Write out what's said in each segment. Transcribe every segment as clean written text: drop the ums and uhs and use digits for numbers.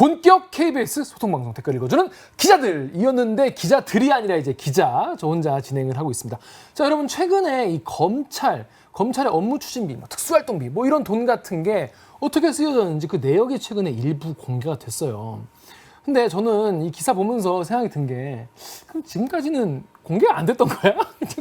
본격 KBS 소통방송 댓글 읽어주는 기자들이었는데 기자들이 아니라 이제 기자 저 혼자 진행을 하고 있습니다. 자, 여러분 최근에 이 검찰의 업무 추진비, 특수활동비 이런 돈 같은 게 어떻게 쓰여졌는지 그 내역이 최근에 일부 공개가 됐어요. 근데 저는 이 기사 보면서 생각이 든 게 그럼 지금까지는 공개가 안 됐던 거야?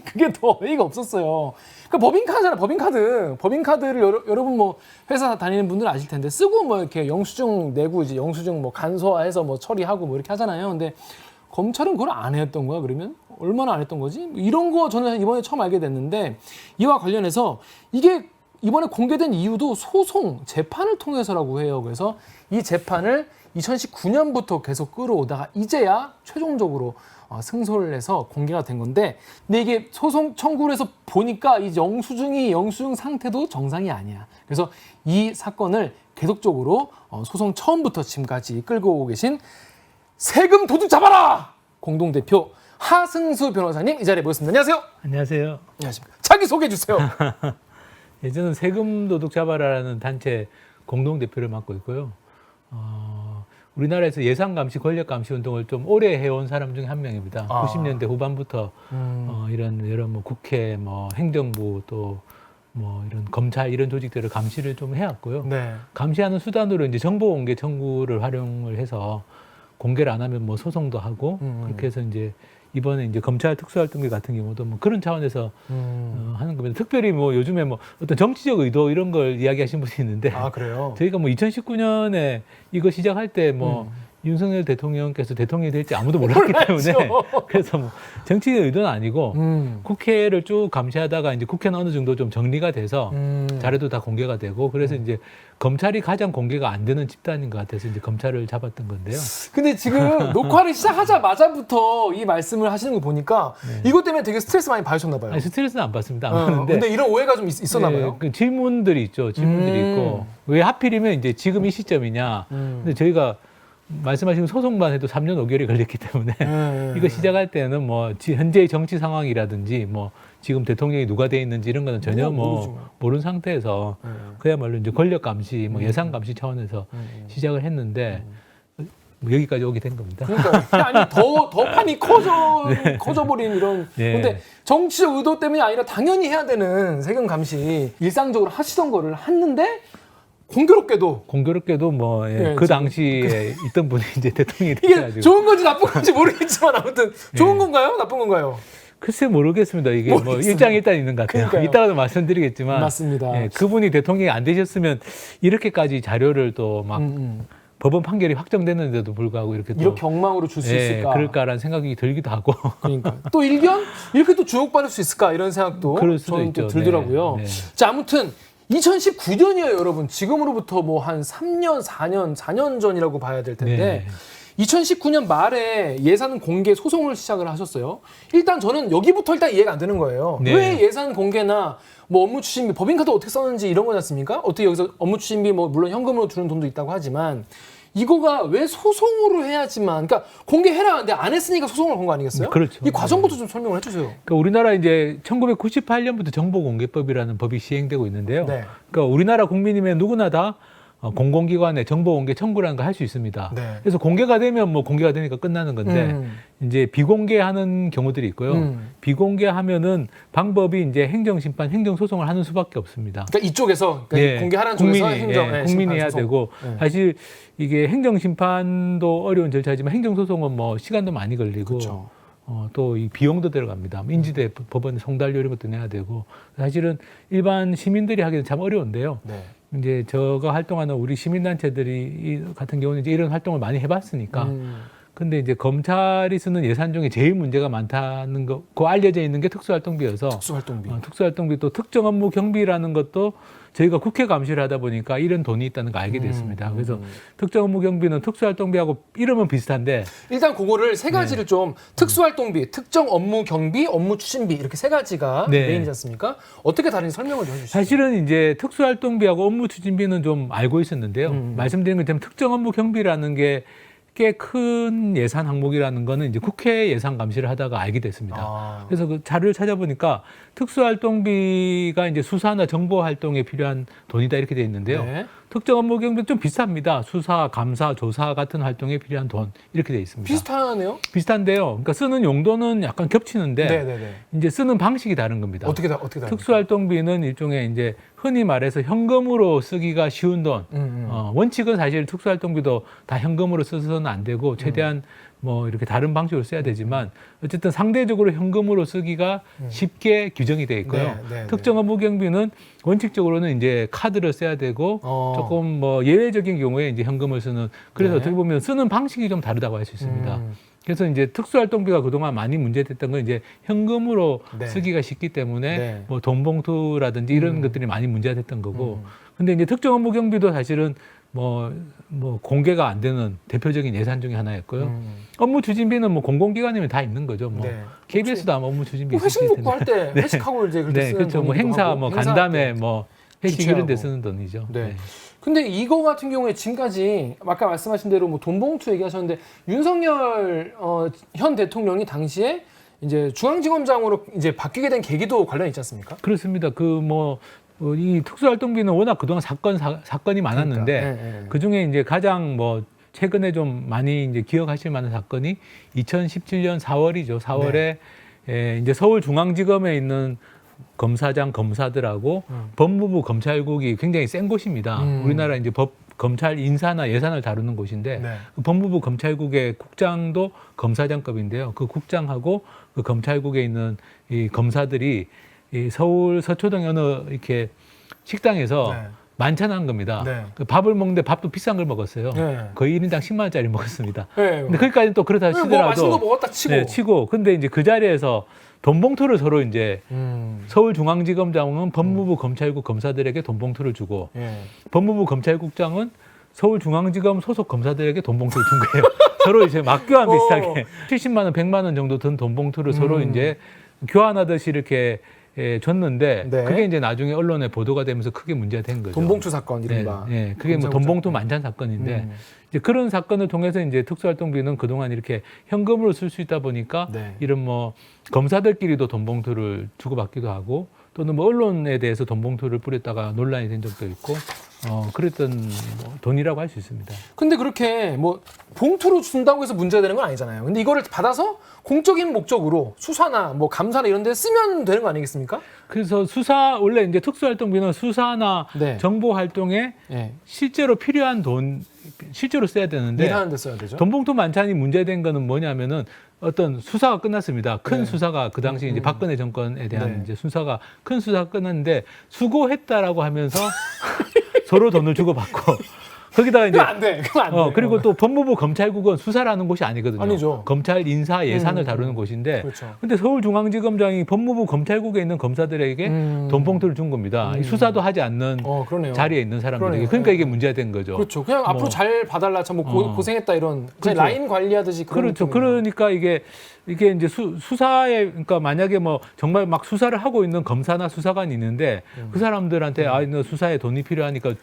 그게 더 어이가 없었어요. 그러니까 법인카드잖아, 법인카드. 법인카드를 여러분 뭐 회사 다니는 분들 아실 텐데 쓰고 뭐 이렇게 영수증 내고 이제 영수증 뭐 간소화해서 뭐 처리하고 뭐 이렇게 하잖아요. 근데 검찰은 그걸 안 했던 거야, 그러면? 얼마나 안 했던 거지? 이런 거 저는 이번에 처음 알게 됐는데 이와 관련해서 이게 이번에 공개된 이유도 소송, 재판을 통해서라고 해요. 그래서 이 재판을 2019년부터 계속 끌어오다가 이제야 최종적으로 승소를 해서 공개가 된 건데, 근데 이게 소송 청구를 해서 보니까 이 영수증 상태도 정상이 아니야. 그래서 이 사건을 계속적으로 소송 처음부터 지금까지 끌고 오고 계신 세금 도둑 잡아라! 공동대표 하승수 변호사님 이 자리에 모셨습니다. 안녕하세요. 안녕하세요. 안녕하십니까. 자기 소개해 주세요. 저는 세금 도둑 잡아라라는 단체 공동대표를 맡고 있고요. 우리나라에서 예산감시, 권력감시 운동을 좀 오래 해온 사람 중에 한 명입니다. 90년대 후반부터 이런 여러 국회, 행정부 또 이런 검찰 이런 조직들을 감시를 좀 해왔고요. 네. 감시하는 수단으로 이제 정보 공개 청구를 활용을 해서 공개를 안 하면 소송도 하고 그렇게 해서 이제 이번에 이제 검찰 특수활동비 같은 경우도 그런 차원에서 하는 겁니다. 특별히 요즘에 어떤 정치적 의도 이런 걸 이야기하신 분이 있는데. 아, 그래요? 저희가 2019년에 이거 시작할 때 윤석열 대통령께서 대통령이 될지 아무도 몰랐기 때문에 그래서 정치적 의도는 아니고 국회를 쭉 감시하다가 이제 국회는 어느 정도 좀 정리가 돼서 자료도 다 공개가 되고 그래서 이제 검찰이 가장 공개가 안 되는 집단인 것 같아서 이제 검찰을 잡았던 건데요. 근데 지금 녹화를 시작하자마자부터 이 말씀을 하시는 거 보니까 이것 때문에 되게 스트레스 많이 받으셨나 봐요. 아니, 스트레스는 안 받습니다. 안 받는데. 근데 이런 오해가 좀 있었나 봐요. 그 질문들이 있죠. 질문들이 있고 왜 하필이면 이제 지금 이 시점이냐. 근데 저희가 말씀하신 소송만 해도 3년 5개월이 걸렸기 때문에 이거 시작할 때는 현재의 정치 상황이라든지 지금 대통령이 누가 돼 있는지 이런 거는 전혀 모르는 상태에서 그야말로 이제 권력 감시, 예산 감시 차원에서 시작을 했는데 여기까지 오게 된 겁니다. 그러니까 아니 더 판이 커져버린 이런. 근데 정치적 의도 때문이 아니라 당연히 해야 되는 세금 감시 일상적으로 하시던 거를 했는데. 공교롭게도 그 당시에 있던 분이 이제 대통령이 이게 돼가지고. 좋은 건지 나쁜 건지 모르겠지만 아무튼 좋은 건가요? 나쁜 건가요? 글쎄 모르겠습니다. 이게 일장 있는 것 같아요. 그러니까요. 이따가도 말씀드리겠지만 맞습니다. 그분이 대통령이 안 되셨으면 이렇게까지 자료를 또 법원 판결이 확정됐는데도 불구하고 이렇게 엉망으로 줄 수 있을까? 그럴까라는 생각이 들기도 하고. 그러니까 또 일견 이렇게 또 주목받을 수 있을까 이런 생각도 저는 또 들더라고요. 네. 자, 아무튼 2019년이에요, 여러분. 지금으로부터 한 3년, 4년 전이라고 봐야 될 텐데 2019년 말에 예산 공개 소송을 시작을 하셨어요. 일단 저는 여기부터 일단 이해가 안 되는 거예요. 왜 예산 공개나 업무 추진비, 법인카드 어떻게 썼는지 이런 거지 않습니까? 어떻게 여기서 업무 추진비 물론 현금으로 주는 돈도 있다고 하지만 이거가 왜 소송으로 해야지만, 그러니까 공개해라. 근데 안 했으니까 소송을 건 거 아니겠어요? 그렇죠. 이 과정부터 좀 설명을 해주세요. 그러니까 우리나라 이제 1998년부터 정보공개법이라는 법이 시행되고 있는데요. 그러니까 우리나라 국민이면 누구나 다 공공기관에 정보공개 청구라는 걸 할 수 있습니다. 그래서 공개가 되면 공개가 되니까 끝나는 건데 이제 비공개하는 경우들이 있고요. 비공개하면은 방법이 이제 행정심판, 행정소송을 하는 수밖에 없습니다. 그러니까 이쪽에서 공개하라는 쪽에서 국민이 해야 되고 사실 이게 행정심판도 어려운 절차지만 행정소송은 시간도 많이 걸리고 또 이 비용도 들어갑니다. 인지대 법원 송달료 이런 것도 내야 되고 사실은 일반 시민들이 하기는 참 어려운데요. 이제 저가 활동하는 우리 시민단체들이 같은 경우는 이제 이런 활동을 많이 해봤으니까. 근데 이제 검찰이 쓰는 예산 중에 제일 문제가 많다는 거, 그 알려져 있는 게 특수활동비여서. 특수활동비 또 특정 업무 경비라는 것도 저희가 국회 감시를 하다 보니까 이런 돈이 있다는 거 알게 됐습니다. 그래서 특정 업무 경비는 특수활동비하고 이름은 비슷한데 일단 그거를 세 가지를 좀 특수활동비, 특정 업무 경비, 업무 추진비 이렇게 세 가지가 메인이지 않습니까? 어떻게 다른지 설명을 좀 해주시죠. 사실은 이제 특수활동비하고 업무 추진비는 좀 알고 있었는데요. 말씀드린 것처럼 특정 업무 경비라는 게 꽤 큰 예산 항목이라는 거는 이제 국회 예산 감시를 하다가 알게 됐습니다. 그래서 그 자료를 찾아보니까 특수활동비가 이제 수사나 정보 활동에 필요한 돈이다 이렇게 돼 있는데요. 네. 특정 업무 경비는 좀 비쌉니다. 수사, 감사, 조사 같은 활동에 필요한 돈 이렇게 돼 있습니다. 비슷하네요. 비슷한데요. 그러니까 쓰는 용도는 약간 겹치는데 네네네. 이제 쓰는 방식이 다른 겁니다. 어떻게 다릅니까? 특수활동비는 일종의 이제 흔히 말해서 현금으로 쓰기가 쉬운 돈. 원칙은 사실 특수활동비도 다 현금으로 써서는 안 되고 최대한 뭐 이렇게 다른 방식으로 써야 되지만 어쨌든 상대적으로 현금으로 쓰기가 쉽게 규정이 되어 있고요. 특정 업무 경비는 원칙적으로는 이제 카드를 써야 되고 조금 뭐 예외적인 경우에 이제 현금을 쓰는 그래서 어떻게 보면 쓰는 방식이 좀 다르다고 할 수 있습니다. 그래서 이제 특수활동비가 그동안 많이 문제됐던 건 이제 현금으로 쓰기가 쉽기 때문에 뭐 돈봉투라든지 이런 것들이 많이 문제가 됐던 거고. 근데 이제 특정 업무 경비도 사실은 뭐 공개가 안 되는 대표적인 예산 중에 하나였고요. 업무 추진비는 뭐 공공기관이면 다 있는 거죠. 뭐 KBS도 아마 업무 추진비 뭐 회식 있을 먹고 할 때 회식하고 이제 그렇게 쓰는 그렇죠. 뭐 돈이기도 행사 하고, 뭐 행사할 간담회 때. 뭐 회식 이런 데 쓰는 돈이죠. 네. 근데 이거 같은 경우에 지금까지 아까 말씀하신 대로 뭐 돈봉투 얘기하셨는데 윤석열 현 대통령이 당시에 이제 중앙지검장으로 이제 바뀌게 된 계기도 관련이 있지 않습니까? 그렇습니다. 이 특수활동비는 워낙 그동안 사건이 많았는데 그러니까. 그 중에 이제 가장 뭐 최근에 좀 많이 이제 기억하실 만한 사건이 2017년 4월이죠. 4월에 이제 서울중앙지검에 있는 검사장 검사들하고 법무부 검찰국이 굉장히 센 곳입니다. 우리나라 이제 검찰 인사나 예산을 다루는 곳인데 그 법무부 검찰국의 국장도 검사장급인데요. 그 국장하고 그 검찰국에 있는 이 검사들이 이 서울 서초동 어느 이렇게 식당에서 만찬한 겁니다. 그 밥을 먹는데 밥도 비싼 걸 먹었어요. 거의 1인당 10만 원짜리 먹었습니다. 근데 거기까지는 또 그렇다 치더라도 뭐 맛있는 거 먹었다 치고. 근데 이제 그 자리에서 돈봉투를 서로 이제 서울중앙지검장은 법무부 검찰국 검사들에게 돈봉투를 주고 법무부 검찰국장은 서울중앙지검 소속 검사들에게 돈봉투를 준 거예요. 서로 이제 맞교환 비슷하게 70만 원, 100만 원 정도 든 돈봉투를 서로 이제 교환하듯이 이렇게 줬는데 그게 이제 나중에 언론에 보도가 되면서 크게 문제가 된 거죠. 돈봉투 사건 이른바. 그게 뭐 돈봉투 만찬 사건인데 이제 그런 사건을 통해서 이제 특수활동비는 그동안 이렇게 현금으로 쓸 수 있다 보니까 이런 뭐 검사들끼리도 돈봉투를 주고받기도 하고 또는 뭐 언론에 대해서 돈봉투를 뿌렸다가 논란이 된 적도 있고 그랬던 뭐 돈이라고 할 수 있습니다. 근데 그렇게 뭐 봉투로 준다고 해서 문제가 되는 건 아니잖아요. 근데 이거를 받아서 공적인 목적으로 수사나 뭐 감사나 이런 데 쓰면 되는 거 아니겠습니까? 그래서 원래 이제 특수활동비는 수사나 정보 활동에 실제로 필요한 돈, 실제로 써야 되는데 일하는 데 써야 되죠. 돈봉투 만찬이 문제된 거는 뭐냐면은 어떤 수사가 끝났습니다. 큰 수사가 그 당시 이제 박근혜 정권에 대한 이제 수사가 큰 수사가 끝났는데 수고했다라고 하면서 서로 돈을 주고받고 거기다가 이제 그건 안 돼. 그리고 또 법무부 검찰국은 수사를 하는 곳이 아니거든요. 아니죠. 검찰 인사 예산을 다루는 곳인데 그렇죠. 근데 서울중앙지검장이 법무부 검찰국에 있는 검사들에게 돈봉투를 준 겁니다. 수사도 하지 않는 자리에 있는 사람들에게. 그러니까 이게 문제가 된 거죠. 그렇죠. 그냥 앞으로 잘 봐달라, 참 뭐 고생했다 이런 그렇죠. 라인 관리하듯이 그런 그렇죠. 느낌이네요. 그러니까 이게 이제 수사에 그러니까 만약에 뭐 정말 막 수사를 하고 있는 검사나 수사관이 있는데 그 사람들한테 너 수사에 돈이 필요하니까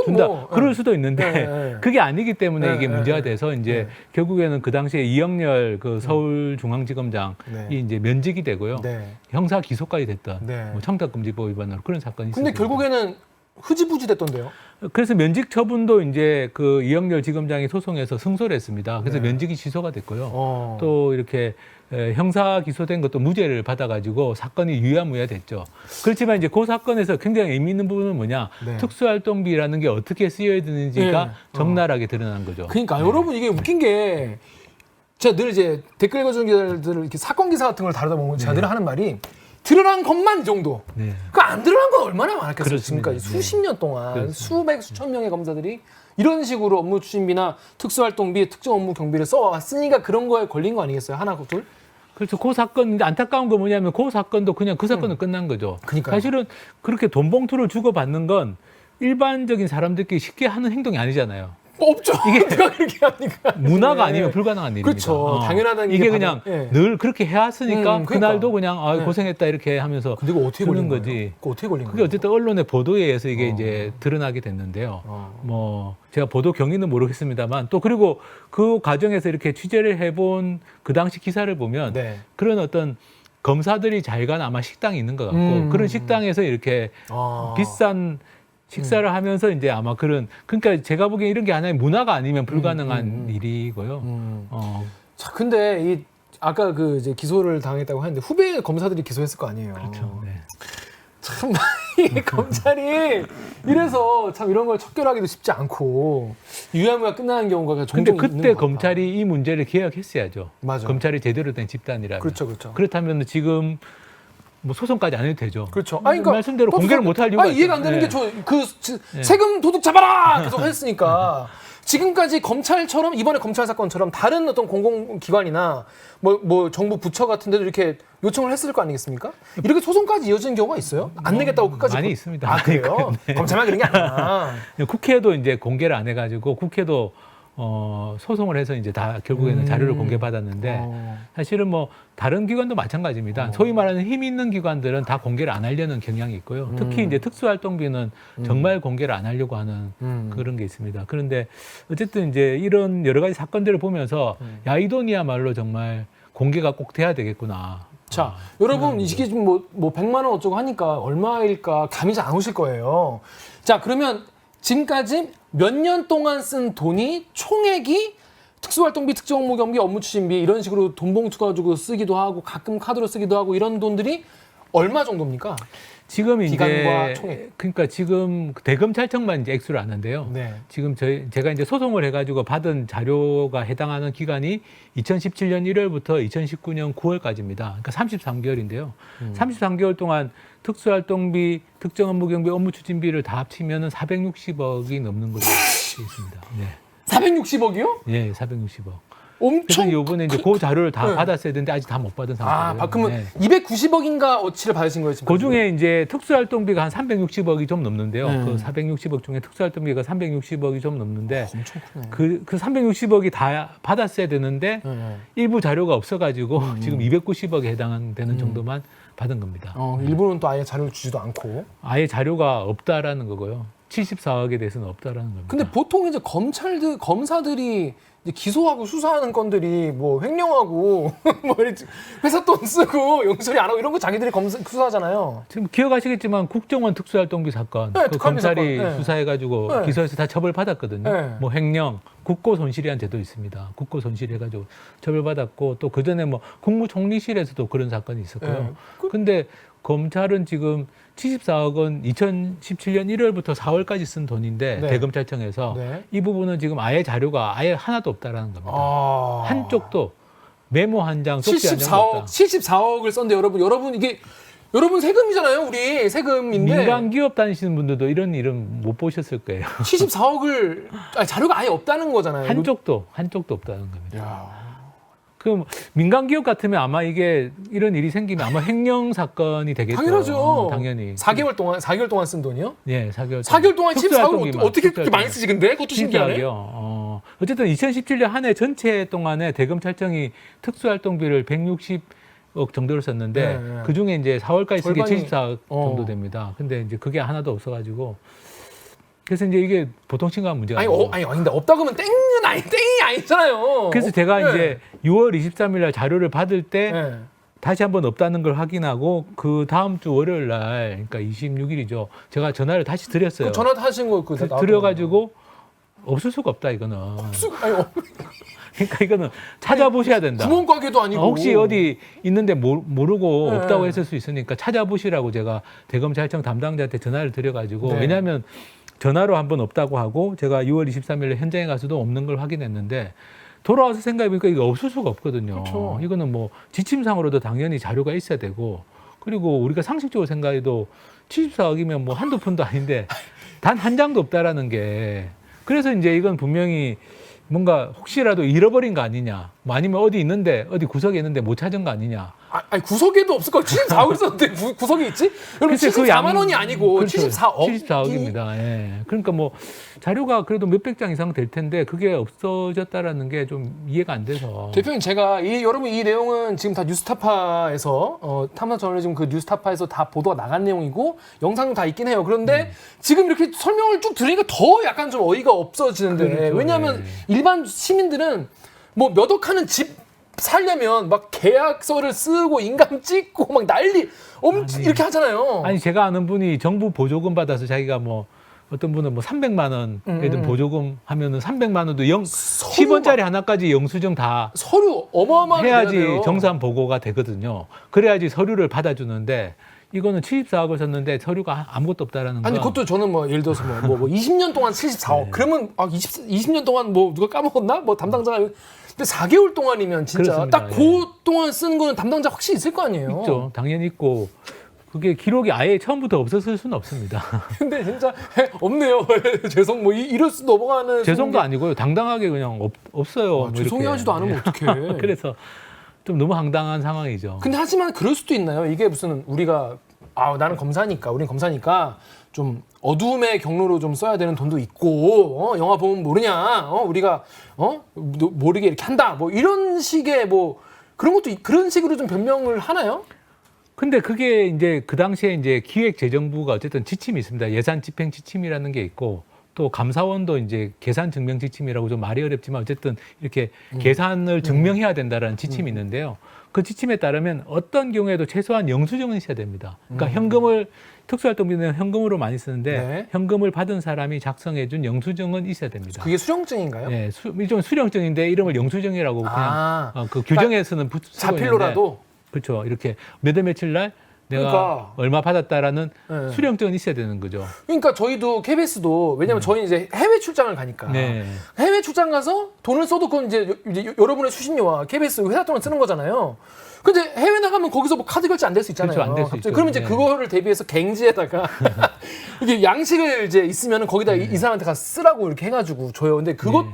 준다. 그럴 수도 있는데 그게 아니기 때문에 이게 문제가 돼서 이제 결국에는 그 당시에 이영렬 그 서울중앙지검장이 이제 면직이 되고요. 형사 기소까지 됐던 뭐 청탁금지법 위반으로 그런 사건이 있었습니다. 근데 결국에는 흐지부지 됐던데요. 그래서 면직 처분도 이제 그 이영렬 지검장이 소송에서 승소를 했습니다. 그래서 면직이 취소가 됐고요. 또 이렇게 형사 기소된 것도 무죄를 받아가지고 사건이 유야무야 됐죠. 그렇지만 이제 그 사건에서 굉장히 의미 있는 부분은 뭐냐? 특수활동비라는 게 어떻게 쓰여야 되는지가 적나라하게 드러난 거죠. 그러니까 여러분 이게 웃긴 게 제가 늘 이제 댓글 읽어주는 기자들 이렇게 사건 기사 같은 걸 다루다 보면 제가 늘 하는 말이 드러난 것만 이 정도. 그 안 드러난 건 얼마나 많았겠어요. 지금까지 수십 년 동안 수백 수천 명의 검사들이 이런 식으로 업무 추진비나 특수활동비, 특정 업무 경비를 써왔으니까 그런 거에 걸린 거 아니겠어요? 하나, 둘? 그렇죠. 그 사건, 안타까운 거 뭐냐면 그 사건도 그냥 그 사건은 끝난 거죠. 그러니까요. 사실은 그렇게 돈봉투를 주고받는 건 일반적인 사람들끼리 쉽게 하는 행동이 아니잖아요. 없죠. 이게 누가 그렇게 합니까? 문화가 네. 아니면 불가능한 일입니다. 그렇죠. 당연하다는 이게 게 그냥 네. 늘 그렇게 해왔으니까 그러니까. 그날도 그냥 아, 네. 고생했다 이렇게 하면서 근데 이거 어떻게 주는 걸린 거지. 거예요? 그거 어떻게 걸린 그게 거예요? 어쨌든 언론의 보도에 의해서 이게 이제 드러나게 됐는데요. 뭐 제가 보도 경위는 모르겠습니다만 또 그리고 그 과정에서 이렇게 취재를 해본 그 당시 기사를 보면 네. 그런 어떤 검사들이 잘 간 아마 식당이 있는 것 같고 그런 식당에서 이렇게 비싼 식사를 하면서 이제 아마 그러니까 제가 보기엔 이런 게 하나의 문화가 아니면 불가능한 일이고요. 자, 근데 이 아까 그 이제 기소를 당했다고 하는데 후배 검사들이 기소했을 거 아니에요. 그렇죠. 네. 참 이 검찰이 이래서 참 이런 걸 척결하기도 쉽지 않고 유야무야 끝나는 경우가 종종 근데 있는 그때 것 같다. 검찰이 이 문제를 기억했어야죠. 맞아. 검찰이 제대로 된 집단이라면. 그렇죠, 그렇죠. 그렇다면 지금 뭐 소송까지 안 해도 되죠. 그렇죠. 아니, 그러니까 말씀대로 공개를 못할 이유가 이해가 안 되는 네. 게 세금 도둑 잡아라 계속 했으니까 지금까지 검찰처럼 이번에 검찰 사건처럼 다른 어떤 공공기관이나 뭐 정부 부처 같은 데도 이렇게 요청을 했을 거 아니겠습니까? 이렇게 소송까지 이어지는 경우가 있어요? 안 내겠다고 끝까지 많이 있습니다. 아, 그래요? 네. 검찰만 그런 게 아니야. 국회도 이제 공개를 안 해가지고 국회도 소송을 해서 이제 다 결국에는 자료를 공개받았는데 사실은 뭐 다른 기관도 마찬가지입니다. 소위 말하는 힘 있는 기관들은 다 공개를 안 하려는 경향이 있고요. 특히 이제 특수활동비는 정말 공개를 안 하려고 하는 그런 게 있습니다. 그런데 어쨌든 이제 이런 여러 가지 사건들을 보면서 야, 이 돈이야말로 정말 공개가 꼭 돼야 되겠구나. 자, 여러분 이게 지금 뭐 100만 원 어쩌고 하니까 얼마일까 감이 잘 안 오실 거예요. 자, 그러면 지금까지 몇 년 동안 쓴 돈이 총액이 특수활동비, 특정업무경비, 업무추진비 이런 식으로 돈 봉투 가지고 쓰기도 하고 가끔 카드로 쓰기도 하고 이런 돈들이 얼마 정도입니까? 지금 기간과 이제 총액. 그러니까 지금 대검찰청만 이제 액수를 아는데요. 네. 지금 제가 이제 소송을 해가지고 받은 자료가 해당하는 기간이 2017년 1월부터 2019년 9월까지입니다. 그러니까 33개월인데요. 33개월 동안 특수활동비, 특정업무경비, 업무추진비를 다 합치면은 460억이 넘는 걸로 되어 있습니다. 네. 460억이요? 예, 460억. 엄청 그래서 이번에 이제 그 자료를 다 네. 받았어야 되는데 아직 다 못 받은 아, 상태예요. 그러면 네. 290억인가 어치를 받으신 거예요, 지금? 그 중에 이제 특수활동비가 한 360억이 좀 넘는데요. 네. 그 460억 중에 특수활동비가 360억이 좀 넘는데 엄청 크네. 그 360억이 다 받았어야 되는데 네. 일부 자료가 없어가지고 지금 290억에 해당되는 정도만 받은 겁니다. 일부는 또 아예 자료를 주지도 않고. 아예 자료가 없다라는 거고요. 74억에 대해서는 없다라는 겁니다. 근데 보통 이제 검사들이 이제 기소하고 수사하는 건들이 뭐 횡령하고 뭐 이렇게 회사 돈 쓰고 용서리 안 하고 이런 거 자기들이 수사하잖아요. 지금 기억하시겠지만 국정원 특수활동비 사건 네, 그 특활비 검찰이 사건. 네. 수사해가지고 네. 기소해서 다 처벌받았거든요. 네. 뭐 횡령, 국고손실이란 제도 있습니다. 국고손실해가지고 처벌받았고 또 그 전에 뭐 국무총리실에서도 그런 사건이 있었고요. 네. 근데 검찰은 지금 74억 원 2017년 1월부터 4월까지 쓴 돈인데 네. 대검찰청에서 네. 이 부분은 지금 아예 자료가 아예 하나도 없다라는 겁니다. 한쪽도 메모 한 장, 쪽지 한 장도 없다. 74억을 썼는데 여러분 이게 여러분 세금이잖아요, 우리 세금인데. 민간 기업 다니시는 분들도 이런 일은 못 보셨을 거예요. 74억을 자료가 아예 없다는 거잖아요. 한쪽도 없다는 겁니다. 야. 그 민간 기업 같으면 아마 이게 이런 일이 생기면 아마 횡령 사건이 되겠죠. 당연하죠. 당연히. 4개월 동안 쓴 돈이요? 예, 4개월. 4개월 동안 74억을 특수활동비만, 어떻게 그렇게 많이 쓰지 근데? 그것도 신기하네. 특수활동비요. 어쨌든 2017년 한 해 전체 동안에 대검찰청이 특수활동비를 160억 정도를 썼는데 네. 그 중에 이제 4월까지 쓴 게 절반이- 74억 정도 됩니다. 근데 이제 그게 하나도 없어가지고 그래서 이제 이게 보통 심각한 문제가 아니고. 아니 근데 없다고 하면 땡이 아니잖아요. 그래서 제가 네. 이제 6월 23일 날 자료를 받을 때 네. 다시 한번 없다는 걸 확인하고 그 다음 주 월요일 날 그러니까 26일이죠. 제가 전화를 다시 드렸어요. 그 전화 하신 거 그거 드려가지고 없을 수가 없다 이거는. 아니 그러니까 이거는 찾아보셔야 된다. 구멍가게도 아니고 혹시 어디 있는데 모르고 네. 없다고 했을 수 있으니까 찾아보시라고 제가 대검찰청 담당자한테 전화를 드려가지고 네. 왜냐하면 전화로 한번 없다고 하고 제가 6월 23일에 현장에 가서도 없는 걸 확인했는데 돌아와서 생각해보니까 이게 없을 수가 없거든요. 그렇죠. 이거는 뭐 지침상으로도 당연히 자료가 있어야 되고 그리고 우리가 상식적으로 생각해도 74억이면 뭐 한두 푼도 아닌데 단 한 장도 없다라는 게 그래서 이제 이건 분명히 뭔가 혹시라도 잃어버린 거 아니냐 뭐 아니면 어디 있는데 어디 구석에 있는데 못 찾은 거 아니냐. 아니 구석에도 없을 거 74억 있었는데 구석에 있지? 여러분 74만 원이 아니고 그렇죠. 74억. 74억입니다. 예. 그러니까 뭐 자료가 그래도 몇백 장 이상 될 텐데 그게 없어졌다라는 게 좀 이해가 안 돼서. 대표님 제가 여러분 이 내용은 지금 다 뉴스타파에서 탐사저널리즘 그 뉴스타파에서 다 보도가 나간 내용이고 영상도 다 있긴 해요. 그런데 지금 이렇게 설명을 쭉 들으니까 더 약간 좀 어이가 없어지는데 그렇죠. 왜냐하면 일반 시민들은 뭐 몇 억 하는 집 살려면 막 계약서를 쓰고 인감 찍고 막 난리 이렇게 하잖아요. 아니 제가 아는 분이 정부 보조금 받아서 자기가 뭐 어떤 분은 뭐 300만 원이든 보조금 하면은 300만 원도 10원짜리 하나까지 영수증 다 서류 어마어마하게 해야지 내야 돼요. 정산 보고가 되거든요. 그래야지 서류를 받아주는데 이거는 74억을 썼는데 서류가 아무것도 없다라는 거. 아니 그것도 저는 뭐 예를 들어서 뭐 20년 동안 74억 그러면 20년 동안 뭐 누가 까먹었나? 뭐 담당자가 근데 4개월 동안이면 진짜 그렇습니다. 딱 그 동안 쓴 거는 담당자 확실히 있을 거 아니에요. 있죠. 당연히 있고 그게 기록이 아예 처음부터 없었을 수는 없습니다. 근데 진짜 없네요. 죄송 뭐 이럴 수 넘어가는 죄송도 아니고요. 당당하게 그냥 없어요. 뭐 죄송해하지도 이렇게. 않으면 어떡해. 그래서 좀 너무 황당한 상황이죠. 근데 하지만 그럴 수도 있나요? 이게 무슨 우리가 나는 검사니까 우린 검사니까 좀 어두움의 경로로 좀 써야 되는 돈도 있고 영화 보면 모르냐 우리가 모르게 이렇게 한다 뭐 이런 식의 뭐 그런 것도 그런 식으로 좀 변명을 하나요? 근데 그게 이제 그 당시에 이제 기획재정부가 어쨌든 지침이 있습니다. 예산 집행 지침이라는 게 있고 또 감사원도 이제 계산 증명 지침이라고 좀 말이 어렵지만 어쨌든 이렇게 계산을 증명해야 된다라는 지침이 있는데요. 그 지침에 따르면 어떤 경우에도 최소한 영수증은 있어야 됩니다. 그러니까 현금을 특수활동비는 현금으로 많이 쓰는데 네. 현금을 받은 사람이 작성해준 영수증은 있어야 됩니다. 그게 수령증인가요? 네, 일종의 수령증인데 이름을 영수증이라고 그냥 그 그러니까 규정에서는 쓰고 자필로라도 그렇죠. 이렇게 몇 월 며칠 날 내가 그러니까. 얼마 받았다라는 네. 수령증은 있어야 되는 거죠. 그러니까 저희도 KBS도 왜냐면 저희 이제 해외 출장을 가니까 네. 해외 출장 가서 돈을 써도 그건 이제 여러분의 수신료와 KBS 회사 돈을 쓰는 거잖아요. 근데 해외 나가면 거기서 뭐 카드 결제 안 될 수 있잖아요. 그렇죠, 안될수 갑자기. 있죠. 그러면 이제 네. 그거를 대비해서 갱지에다가 이게 양식을 이제 있으면은 거기다 이 사람한테 가서 쓰라고 이렇게 해가지고 줘요. 근데 그것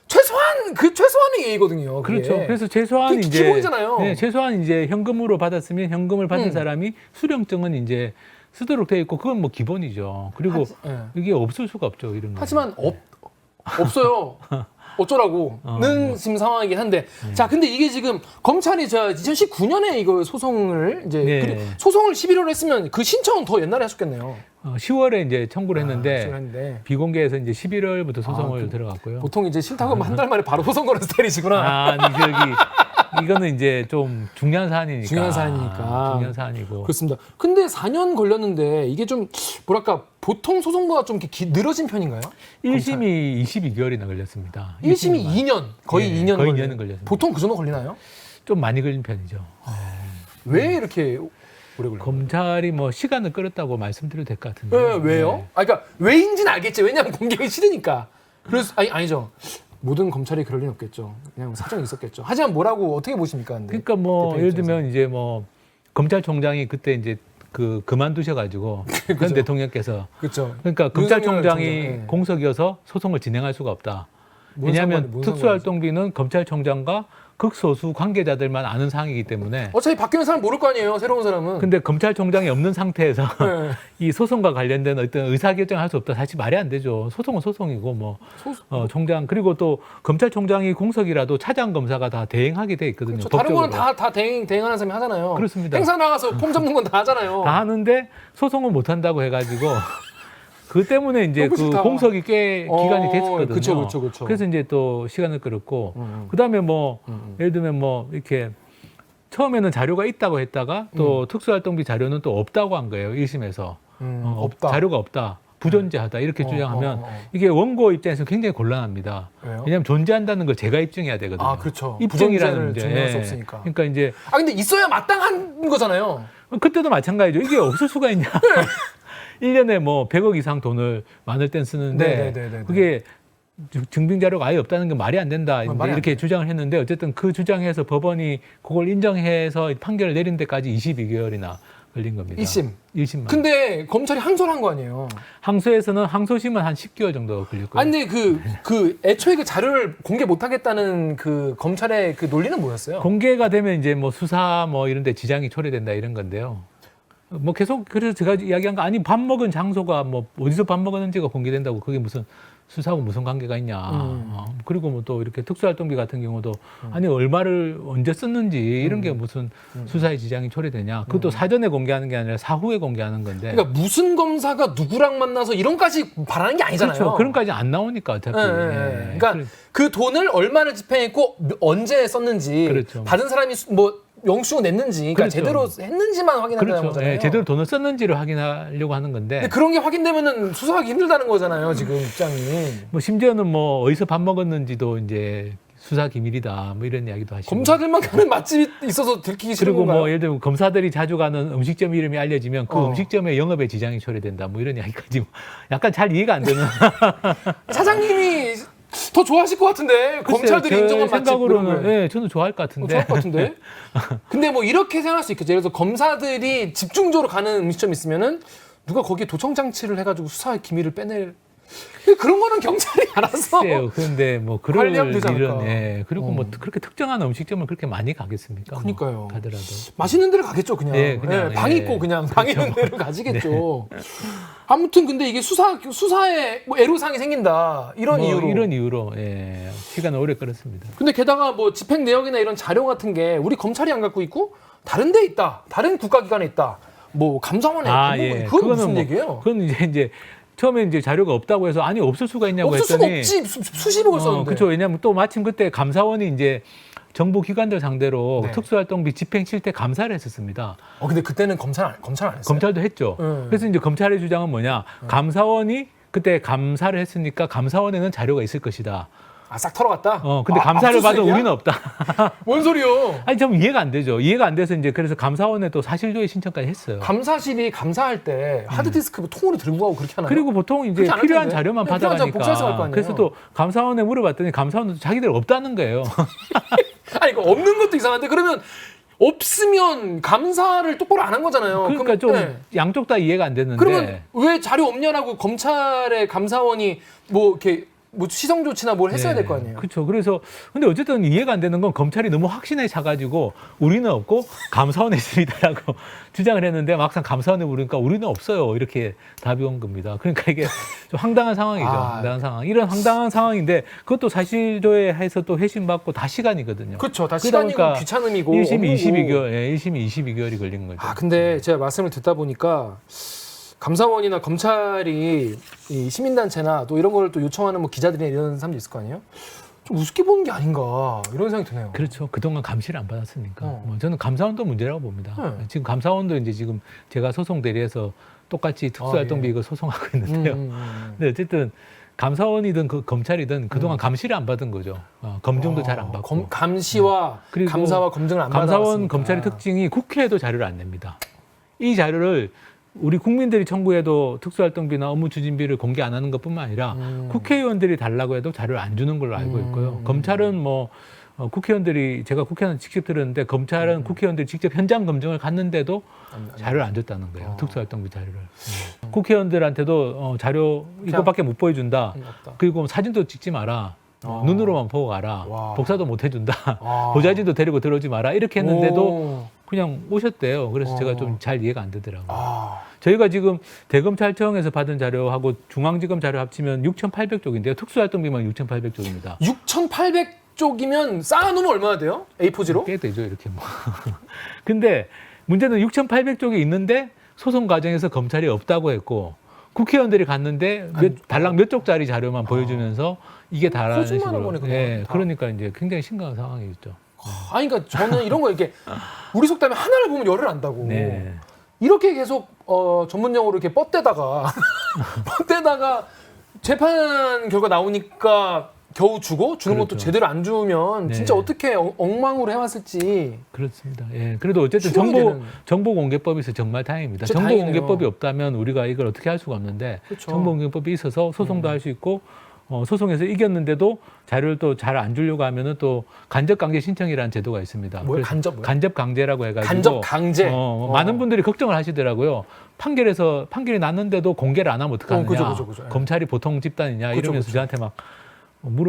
최소한의 예의거든요. 그게. 그렇죠. 그래서 최소한 그게 이제 기본이잖아요. 네, 최소한 이제 현금으로 받았으면 현금을 받은 사람이 수령증은 이제 쓰도록 돼 있고 그건 뭐 기본이죠. 그리고 예. 이게 없을 수가 없죠. 이런 거. 하지만 없어요. 어쩌라고는 지금 상황이긴 한데 자 근데 이게 지금 검찰이 2019년에 이거 소송을 이제 네. 소송을 11월에 했으면 그 신청은 더 옛날에 하셨겠네요. 10월에 이제 청구를 했는데 했는데 비공개해서 이제 11월부터 소송을 들어갔고요. 보통 이제 싫다고 하면 한 달 만에 바로 소송 거는 스타일이시구나. 아니 이거는 이제 좀 중요한 사안이니까. 중요한 사안이니까. 중요한 사안이고. 그렇습니다. 근데 4년 걸렸는데 이게 좀 뭐랄까 보통 소송보다 좀 이렇게 늘어진 편인가요? 1심이 22개월이나 걸렸습니다. 1심이 2년 거의 네, 2년 거의 걸려요. 2년은 걸렸습니다. 보통 그 정도 걸리나요? 좀 많이 걸린 편이죠. 왜 이렇게 오래 걸려요? 검찰이 뭐 시간을 끌었다고 말씀드려도 될 것 같은데. 네, 왜요? 그러니까 왜인지는 알겠지. 왜냐하면 공개하기 싫으니까. 그래서 아니죠. 모든 검찰이 그럴 리는 없겠죠. 그냥 사정이 있었겠죠. 하지만 뭐라고 어떻게 보십니까? 근데 그러니까 뭐 대표 예를 입장에서. 들면 이제 뭐 검찰총장이 그때 이제 그만두셔가지고 전 대통령께서 그렇죠. 그러니까 윤석열 검찰총장이 총장, 예. 공석이어서 소송을 진행할 수가 없다. 뭔 왜냐하면 상관이- 뭔 특수활동비는 검찰총장과 극소수 관계자들만 아는 사항이기 때문에 어차피 바뀌는 사람 모를 거 아니에요. 새로운 사람은. 근데 검찰총장이 없는 상태에서 네. 이 소송과 관련된 어떤 의사결정을 할 수 없다. 사실 말이 안 되죠. 소송은 소송이고 뭐 총장 그리고 또 검찰총장이 공석이라도 차장 검사가 다 대행하게 돼 있거든요. 그렇죠. 다른 거는 법적으로. 다 대행하는 사람이 하잖아요. 그렇습니다. 행사 나가서 폼 잡는 건 다 하잖아요. 다 하는데 소송을 못 한다고 해가지고 그 때문에 이제 너무 그 싫다. 공석이 꽤 기간이 됐었거든요. 그쵸. 그래서 이제 또 시간을 끌었고 그다음에 뭐 예를 들면 뭐 이렇게 처음에는 자료가 있다고 했다가 또 특수활동비 자료는 또 없다고 한 거예요. 1심에서 없다. 자료가 없다. 부존재하다 이렇게 주장하면 어. 이게 원고 입장에서 굉장히 곤란합니다. 왜요? 왜냐하면 존재한다는 걸 제가 입증해야 되거든요. 아, 그렇죠. 입증이라는 부존재를 문제. 증명할 수 없으니까. 그러니까 이제 근데 있어야 마땅한 거잖아요. 그때도 마찬가지죠. 이게 없을 수가 있냐. 1년에 뭐 100억 이상 돈을 많을 땐 쓰는데 네네네네. 그게 증빙 자료가 아예 없다는 게 말이 안 된다. 이제 말이 안 이렇게 주장을 했는데 어쨌든 그 주장해서 법원이 그걸 인정해서 판결을 내린 데까지 22개월이나 걸린 겁니다. 1심. 1심만. 근데 검찰이 항소를 한 거 아니에요? 항소에서는 항소심은 한 10개월 정도 걸렸고요. 아니 근데 그 애초에 그 자료를 공개 못 하겠다는 그 검찰의 그 논리는 뭐였어요? 공개가 되면 이제 뭐 수사 뭐 이런 데 지장이 초래된다 이런 건데요. 뭐 계속 그래서 제가 이야기한 거 아니 밥 먹은 장소가 뭐 어디서 밥 먹었는지가 공개된다고 그게 무슨 수사하고 무슨 관계가 있냐. 그리고 뭐 또 이렇게 특수활동비 같은 경우도 아니 얼마를 언제 썼는지 이런 게 무슨 수사에 지장이 초래되냐. 그것도 사전에 공개하는 게 아니라 사후에 공개하는 건데. 그러니까 무슨 검사가 누구랑 만나서 이런까지 바라는 게 아니잖아요. 그렇죠. 그런까지 안 나오니까 어차피. 그러니까 그 돈을 얼마를 집행했고 언제 썼는지 그렇죠. 받은 사람이 뭐 영수증 냈는지 그러니까 그렇죠. 제대로 했는지만 확인하는 그렇죠. 거잖아요. 예, 제대로 돈을 썼는지를 확인하려고 하는 건데. 근데 그런 게 확인되면은 수사하기 힘들다는 거잖아요. 지금 입장이. 뭐 심지어는 뭐 어디서 밥 먹었는지도 이제 수사 기밀이다. 뭐 이런 이야기도 하시고. 검사들만 가는 맛집이 있어서 들키기 싫은 그리고 건가요? 뭐 예를 들면 검사들이 자주 가는 음식점 이름이 알려지면 그 음식점의 영업에 지장이 초래된다. 뭐 이런 이야기까지 뭐 약간 잘 이해가 안 되는. 사장님이 더 좋아하실 것 같은데 검찰들이 인정한 맛집 생각으로는 예, 저는 좋아할 것 같은데. 좋아할 것 같은데. 근데 뭐 이렇게 생각할 수 있겠죠. 예를 들어서 검사들이 집중적으로 가는 음식점 있으면은 누가 거기에 도청 장치를 해가지고 수사의 기밀을 빼낼. 그런 거는 경찰이 알아서. 글쎄요. 그런데 뭐 그럴 관리하면 되지 않을까. 일은 예. 그리고 뭐 그렇게 특정한 음식점을 그렇게 많이 가겠습니까? 그러니까요. 뭐 가더라도. 맛있는 데를 가겠죠, 그냥. 예, 그냥, 방 예. 있고 그냥 방 있는 데로 가시겠죠. 아무튼 근데 이게 수사에 뭐 애로사항이 생긴다 이런 뭐 이유로. 이런 이유로 예. 시간을 오래 끌었습니다. 근데 게다가 뭐 집행 내역이나 이런 자료 같은 게 우리 검찰이 안 갖고 있고 다른 데 있다, 다른 국가기관에 있다. 뭐 감사원에 예. 그건 무슨 뭐, 얘기예요? 그건 이제 처음에 이제 자료가 없다고 해서 아니 없을 수가 있냐고 없을 수가 했더니 없지. 수십억을 썼는데. 그렇죠. 왜냐하면 또 마침 그때 감사원이 이제 정부 기관들 상대로 네. 특수활동비 집행 실태 감사를 했었습니다. 근데 그때는 검찰 안 했어요. 검찰도 했죠. 그래서 이제 검찰의 주장은 뭐냐? 감사원이 그때 감사를 했으니까 감사원에는 자료가 있을 것이다. 싹 털어갔다. 근데 감사를 받은 압수수색이야? 우리는 없다. 뭔 소리요? 아니 좀 이해가 안 되죠. 이해가 안 돼서 이제 그래서 감사원에 또 사실조회 신청까지 했어요. 감사실이 감사할 때 하드디스크 통으로 들고 가고 그렇게 하나요? 그리고 보통 이제 그렇게 안 할 필요한 텐데. 자료만 필요한 자료 복사해서 갈 거 받아가니까. 아니에요. 그래서 또 감사원에 물어봤더니 감사원도 자기들 없다는 거예요. 아니 이거 없는 것도 이상한데 그러면 없으면 감사를 똑바로 안 한 거잖아요. 그러니까 그럼, 좀 네. 양쪽 다 이해가 안 됐는데. 그러면 왜 자료 없냐라고 검찰의 감사원이 뭐 이렇게 뭐 시정 조치나 뭘 했어야 될 거 아니에요. 그렇죠. 그래서 근데 어쨌든 이해가 안 되는 건 검찰이 너무 확신에 차가지고 우리는 없고 감사원에 있습니다라고 주장을 했는데 막상 감사원에 물으니까 우리는 없어요. 이렇게 답이 온 겁니다. 그러니까 이게 좀 황당한 상황이죠. 황당한 상황. 이런 황당한 상황인데 그것도 사실조회해서 또 회신 받고 다 시간이거든요. 그렇죠. 다 그러다 시간이고 보니까 귀찮음이고 1심이 업무고. 22개월, 1심이 22개월이 걸린 거죠. 근데 제가 말씀을 듣다 보니까 감사원이나 검찰이 이 시민단체나 또 이런 걸 또 요청하는 뭐 기자들이나 이런 사람도 있을 거 아니에요? 좀 우습게 보는 게 아닌가 이런 생각이 드네요. 그렇죠. 그동안 감시를 안 받았으니까. 어. 뭐 저는 감사원도 문제라고 봅니다. 네. 지금 지금 감사원도 이제 지금 제가 소송 대리해서 똑같이 특수활동비 예. 이거 소송하고 있는데요. 근데 어쨌든 감사원이든 그 검찰이든 그동안 감시를 안 받은 거죠. 검증도 잘 안 받고. 감시와 그리고 감사와 검증을 안 감사원 받아왔으니까. 검찰의 특징이 국회에도 자료를 안 냅니다. 이 자료를 우리 국민들이 청구해도 특수활동비나 업무 추진비를 공개 안 하는 것뿐만 아니라 국회의원들이 달라고 해도 자료를 안 주는 걸로 알고 있고요. 검찰은 뭐 국회의원들이 제가 국회의원 직접 들었는데 검찰은 국회의원들이 직접 현장 검증을 갔는데도 자료를 안 줬다는 거예요. 특수활동비 자료를. 국회의원들한테도 자료 이것밖에 못 보여준다. 없다. 그리고 사진도 찍지 마라. 눈으로만 보고 가라. 와. 복사도 못 해준다. 보좌진도 데리고 들어오지 마라. 이렇게 했는데도 그냥 오셨대요. 그래서 제가 좀 잘 이해가 안 되더라고요. 저희가 지금 대검찰청에서 받은 자료하고 중앙지검 자료 합치면 6,800쪽인데요. 특수활동비만 6,800쪽입니다. 6,800쪽이면 쌓아놓으면 얼마나 돼요? A4지로? 꽤 되죠, 이렇게 뭐. 근데 문제는 6,800쪽이 있는데 소송 과정에서 검찰이 없다고 했고 국회의원들이 갔는데 달랑 몇 쪽짜리 자료만 보여주면서 이게 다라는 거짓말한 식으로. 거네, 그냥. 예, 다. 그러니까 이제 굉장히 심각한 상황이죠. 그러니까 저는 이런 거 이렇게 우리 속담에 하나를 보면 열을 안다고. 네. 이렇게 계속 전문용어로 이렇게 뻗대다가 재판 결과 나오니까 겨우 주는 그렇죠. 것도 제대로 안 주면 네. 진짜 어떻게 엉망으로 해왔을지. 그렇습니다. 예. 그래도 어쨌든 추궁이 되는. 정보공개법이 있어서 정말 다행입니다. 진짜 정보공개법이 다행이네요. 없다면 우리가 이걸 어떻게 할 수가 없는데 그렇죠. 정보공개법이 있어서 소송도 할 수 있고 소송에서 이겼는데도 자료를 또 잘 안 주려고 하면은 또 간접 강제 신청이라는 제도가 있습니다. 뭐예요? 간접 뭐요? 간접 강제라고 해가지고 간접 강제. 많은 분들이 걱정을 하시더라고요. 판결이 났는데도 공개를 안 하면 어떡하느냐. 그죠. 검찰이 보통 집단이냐 그죠, 이러면서 그죠. 저한테 막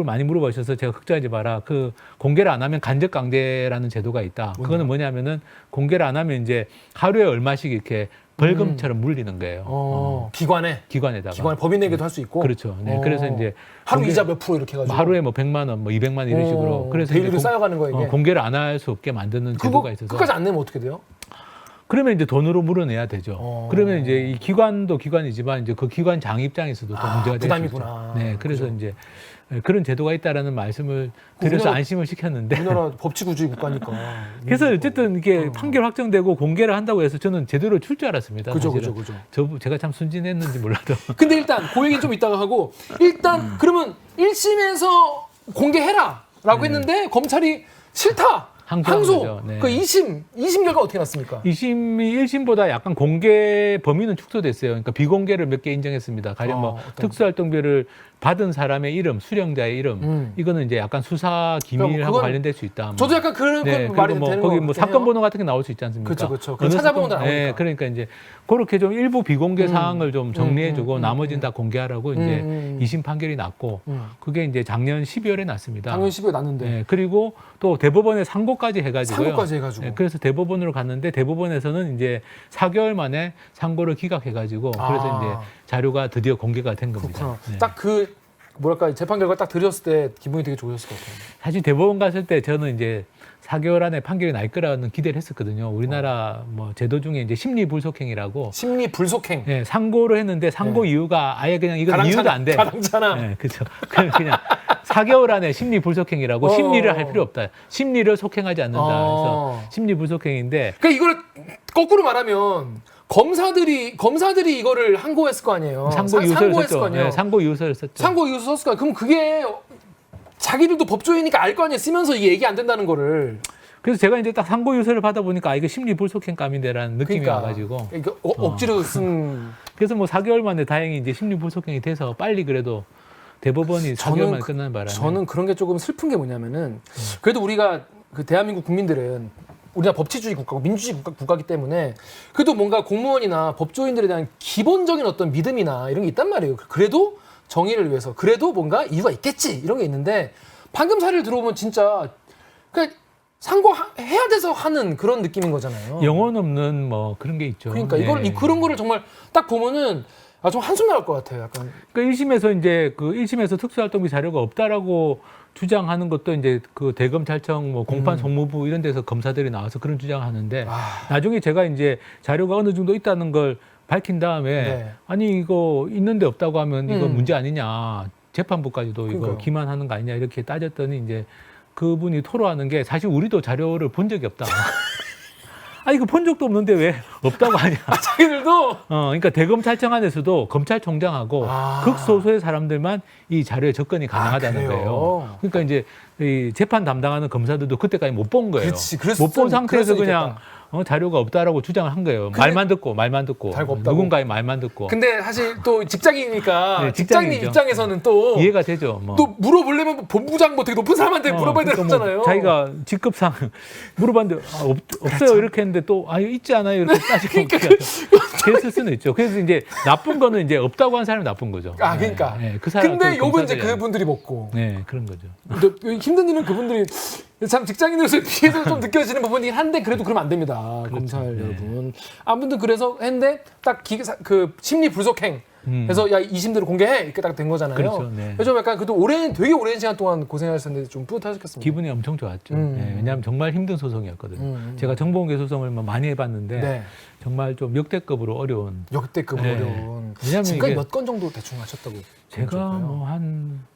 많이 물어보셔서 제가 걱정하지 마라. 그 공개를 안 하면 간접 강제라는 제도가 있다. 그거는 뭐냐면은 공개를 안 하면 이제 하루에 얼마씩 이렇게 벌금처럼 물리는 거예요. 기관에다가. 기관에 법인에게도 할 수 있고. 그렇죠. 네. 그래서 이제 하루 이자 몇 프로 이렇게 해가지고. 하루에 뭐 100만 원, 뭐 200만 원 이런 식으로. 그래서 데일리로 쌓여가는 거예요. 이게. 공개를 안 할 수 없게 만드는 제도가 있어서. 끝까지 안 내면 어떻게 돼요? 그러면 이제 돈으로 물어내야 되죠. 그러면 이제 이 기관도 기관이지만 이제 그 기관장 입장에서도 또 문제가 될 수 있죠. 부담이구나. 네, 그래서 그죠. 이제 그런 제도가 있다라는 말씀을 드려서 안심을 시켰는데. 우리나라 법치구주의 국가니까. 그래서 어쨌든 이게 판결 확정되고 공개를 한다고 해서 저는 제대로 줄 줄 알았습니다. 그죠. 제가 참 순진했는지 몰라도. 근데 일단 그 얘기는 좀 이따가 하고 일단 그러면 1심에서 공개해라라고 했는데 검찰이 싫다. 항소. 네. 그 2심 결과 어떻게 났습니까? 2심이 1심보다 약간 공개 범위는 축소됐어요. 그러니까 비공개를 몇 개 인정했습니다. 가령 뭐 특수활동비를 받은 사람의 이름, 수령자의 이름, 이거는 이제 약간 수사 기밀하고 관련될 수 있다. 저도 약간 그런 말이 뭐 되는 거기 거 뭐 사건 번호 같은 게 나올 수 있지 않습니까? 그렇죠. 그걸 찾아보면 나오니까. 네, 그러니까 이제 그렇게 좀 일부 비공개 사항을 좀 정리해주고 나머지는 다 공개하라고 이제 2심 판결이 났고 그게 이제 작년 12월에 났습니다. 작년 12월에 났는데. 네, 그리고 또 대법원에 상고까지 해가지고요. 해가지고. 네, 그래서 대법원으로 갔는데 대법원에서는 이제 4개월 만에 상고를 기각해가지고 그래서 이제 자료가 드디어 공개가 된 겁니다. 네. 딱 그 뭐랄까 재판 결과 딱 들으셨을 때 기분이 되게 좋으셨을 것 같아요. 사실 대법원 갔을 때 저는 이제 4개월 안에 판결이 날 거라는 기대를 했었거든요. 우리나라 뭐 제도 중에 이제 심리 불속행이라고. 심리 불속행. 네, 상고를 했는데 상고 이유가 아예 그냥 이건 이유도 안 돼. 가당찮아. 네, 그렇죠. 그냥 4개월 안에 심리 불속행이라고 심리를 할 필요 없다. 심리를 속행하지 않는다. 그래서 심리 불속행인데. 그러니까 이걸 거꾸로 말하면 검사들이 이거를 항고했을 거 아니에요. 상고 유서를 썼죠. 네, 상고 유서를 썼죠. 상고 유서 썼을 거야. 그럼 그게 자기들도 법조인이니까 알 거 아니에요. 쓰면서 이게 얘기 안 된다는 거를. 그래서 제가 이제 딱 상고 유서를 받아보니까 이거 심리 불속행감인데라는 느낌이 그러니까, 와가지고. 그러니까 억지로 쓴. 그래서 뭐 4개월 만에 다행히 이제 심리 불속행이 돼서 빨리 그래도 대법원이 4개월 만에 끝난 바람에. 저는 그런 게 조금 슬픈 게 뭐냐면은 그래도 우리가 그 대한민국 국민들은 우리나라 법치주의 국가고 민주주의 국가이기 때문에 그래도 뭔가 공무원이나 법조인들에 대한 기본적인 어떤 믿음이나 이런 게 있단 말이에요. 그래도 정의를 위해서 그래도 뭔가 이유가 있겠지 이런 게 있는데 방금 사례를 들어보면 진짜 그냥 상고해야 돼서 하는 그런 느낌인 거잖아요. 영혼 없는 뭐 그런 게 있죠. 그러니까 그런 거를 정말 딱 보면은 좀 한숨 나올 것 같아요. 약간. 그러니까 1심에서 이제 그 1심에서 특수활동비 자료가 없다라고 주장하는 것도 이제 그 대검찰청 뭐 공판 송무부 이런 데서 검사들이 나와서 그런 주장을 하는데 나중에 제가 이제 자료가 어느 정도 있다는 걸 밝힌 다음에 아니 이거 있는데 없다고 하면 이거 문제 아니냐 재판부까지도 이거 기만하는 거 아니냐 이렇게 따졌더니 이제 그분이 토로하는 게 사실 우리도 자료를 본 적이 없다. 아 이거 본 적도 없는데 왜 없다고 하냐. 자기들도. 그러니까 대검찰청 안에서도 검찰총장하고 극소수의 사람들만 이 자료에 접근이 가능하다는 거예요. 그러니까 이제 이 재판 담당하는 검사들도 그때까지 못 본 거예요. 못 본 상태에서 그냥 자료가 없다라고 주장을 한 거예요. 말만 듣고 누군가의 말만 듣고. 근데 사실 또 직장인이니까 네, 직장인 입장에서는 또 이해가 되죠. 뭐. 또 물어보려면 본부장 뭐 되게 높은 사람한테 물어봐야 그러니까 되잖아요. 뭐 자기가 직급상 물어봤는데 없어요 이렇게 했는데 또 있지 않아요 이렇게 따지고 그랬을 수는 있죠. 그래서 이제 나쁜 거는 이제 없다고 한 사람이 나쁜 거죠. 그러니까. 네, 그 사람. 근데 요건 이제 그분들이 먹고. 네, 그런 거죠. 힘든 일은 그분들이 참 직장인으로서의 피해도 좀 느껴지는 부분이긴 한데 그래도 그러면 안 됩니다. 그렇죠. 검찰 여러분. 아무튼 그래서 했는데 딱 그 심리 불속행. 그래서 야 2심대로 공개해 이렇게 딱 된 거잖아요. 그렇죠. 네. 그래서 약간 그래도 되게 오랜 시간 동안 고생하셨는데 좀 뿌듯하셨겠습니다. 기분이 엄청 좋았죠. 네, 왜냐하면 정말 힘든 소송이었거든요. 제가 정보공개 소송을 많이 해봤는데 정말 좀 역대급으로 어려운. 어려운. 지금까지 몇 건 정도 대충 하셨다고? 제가 뭐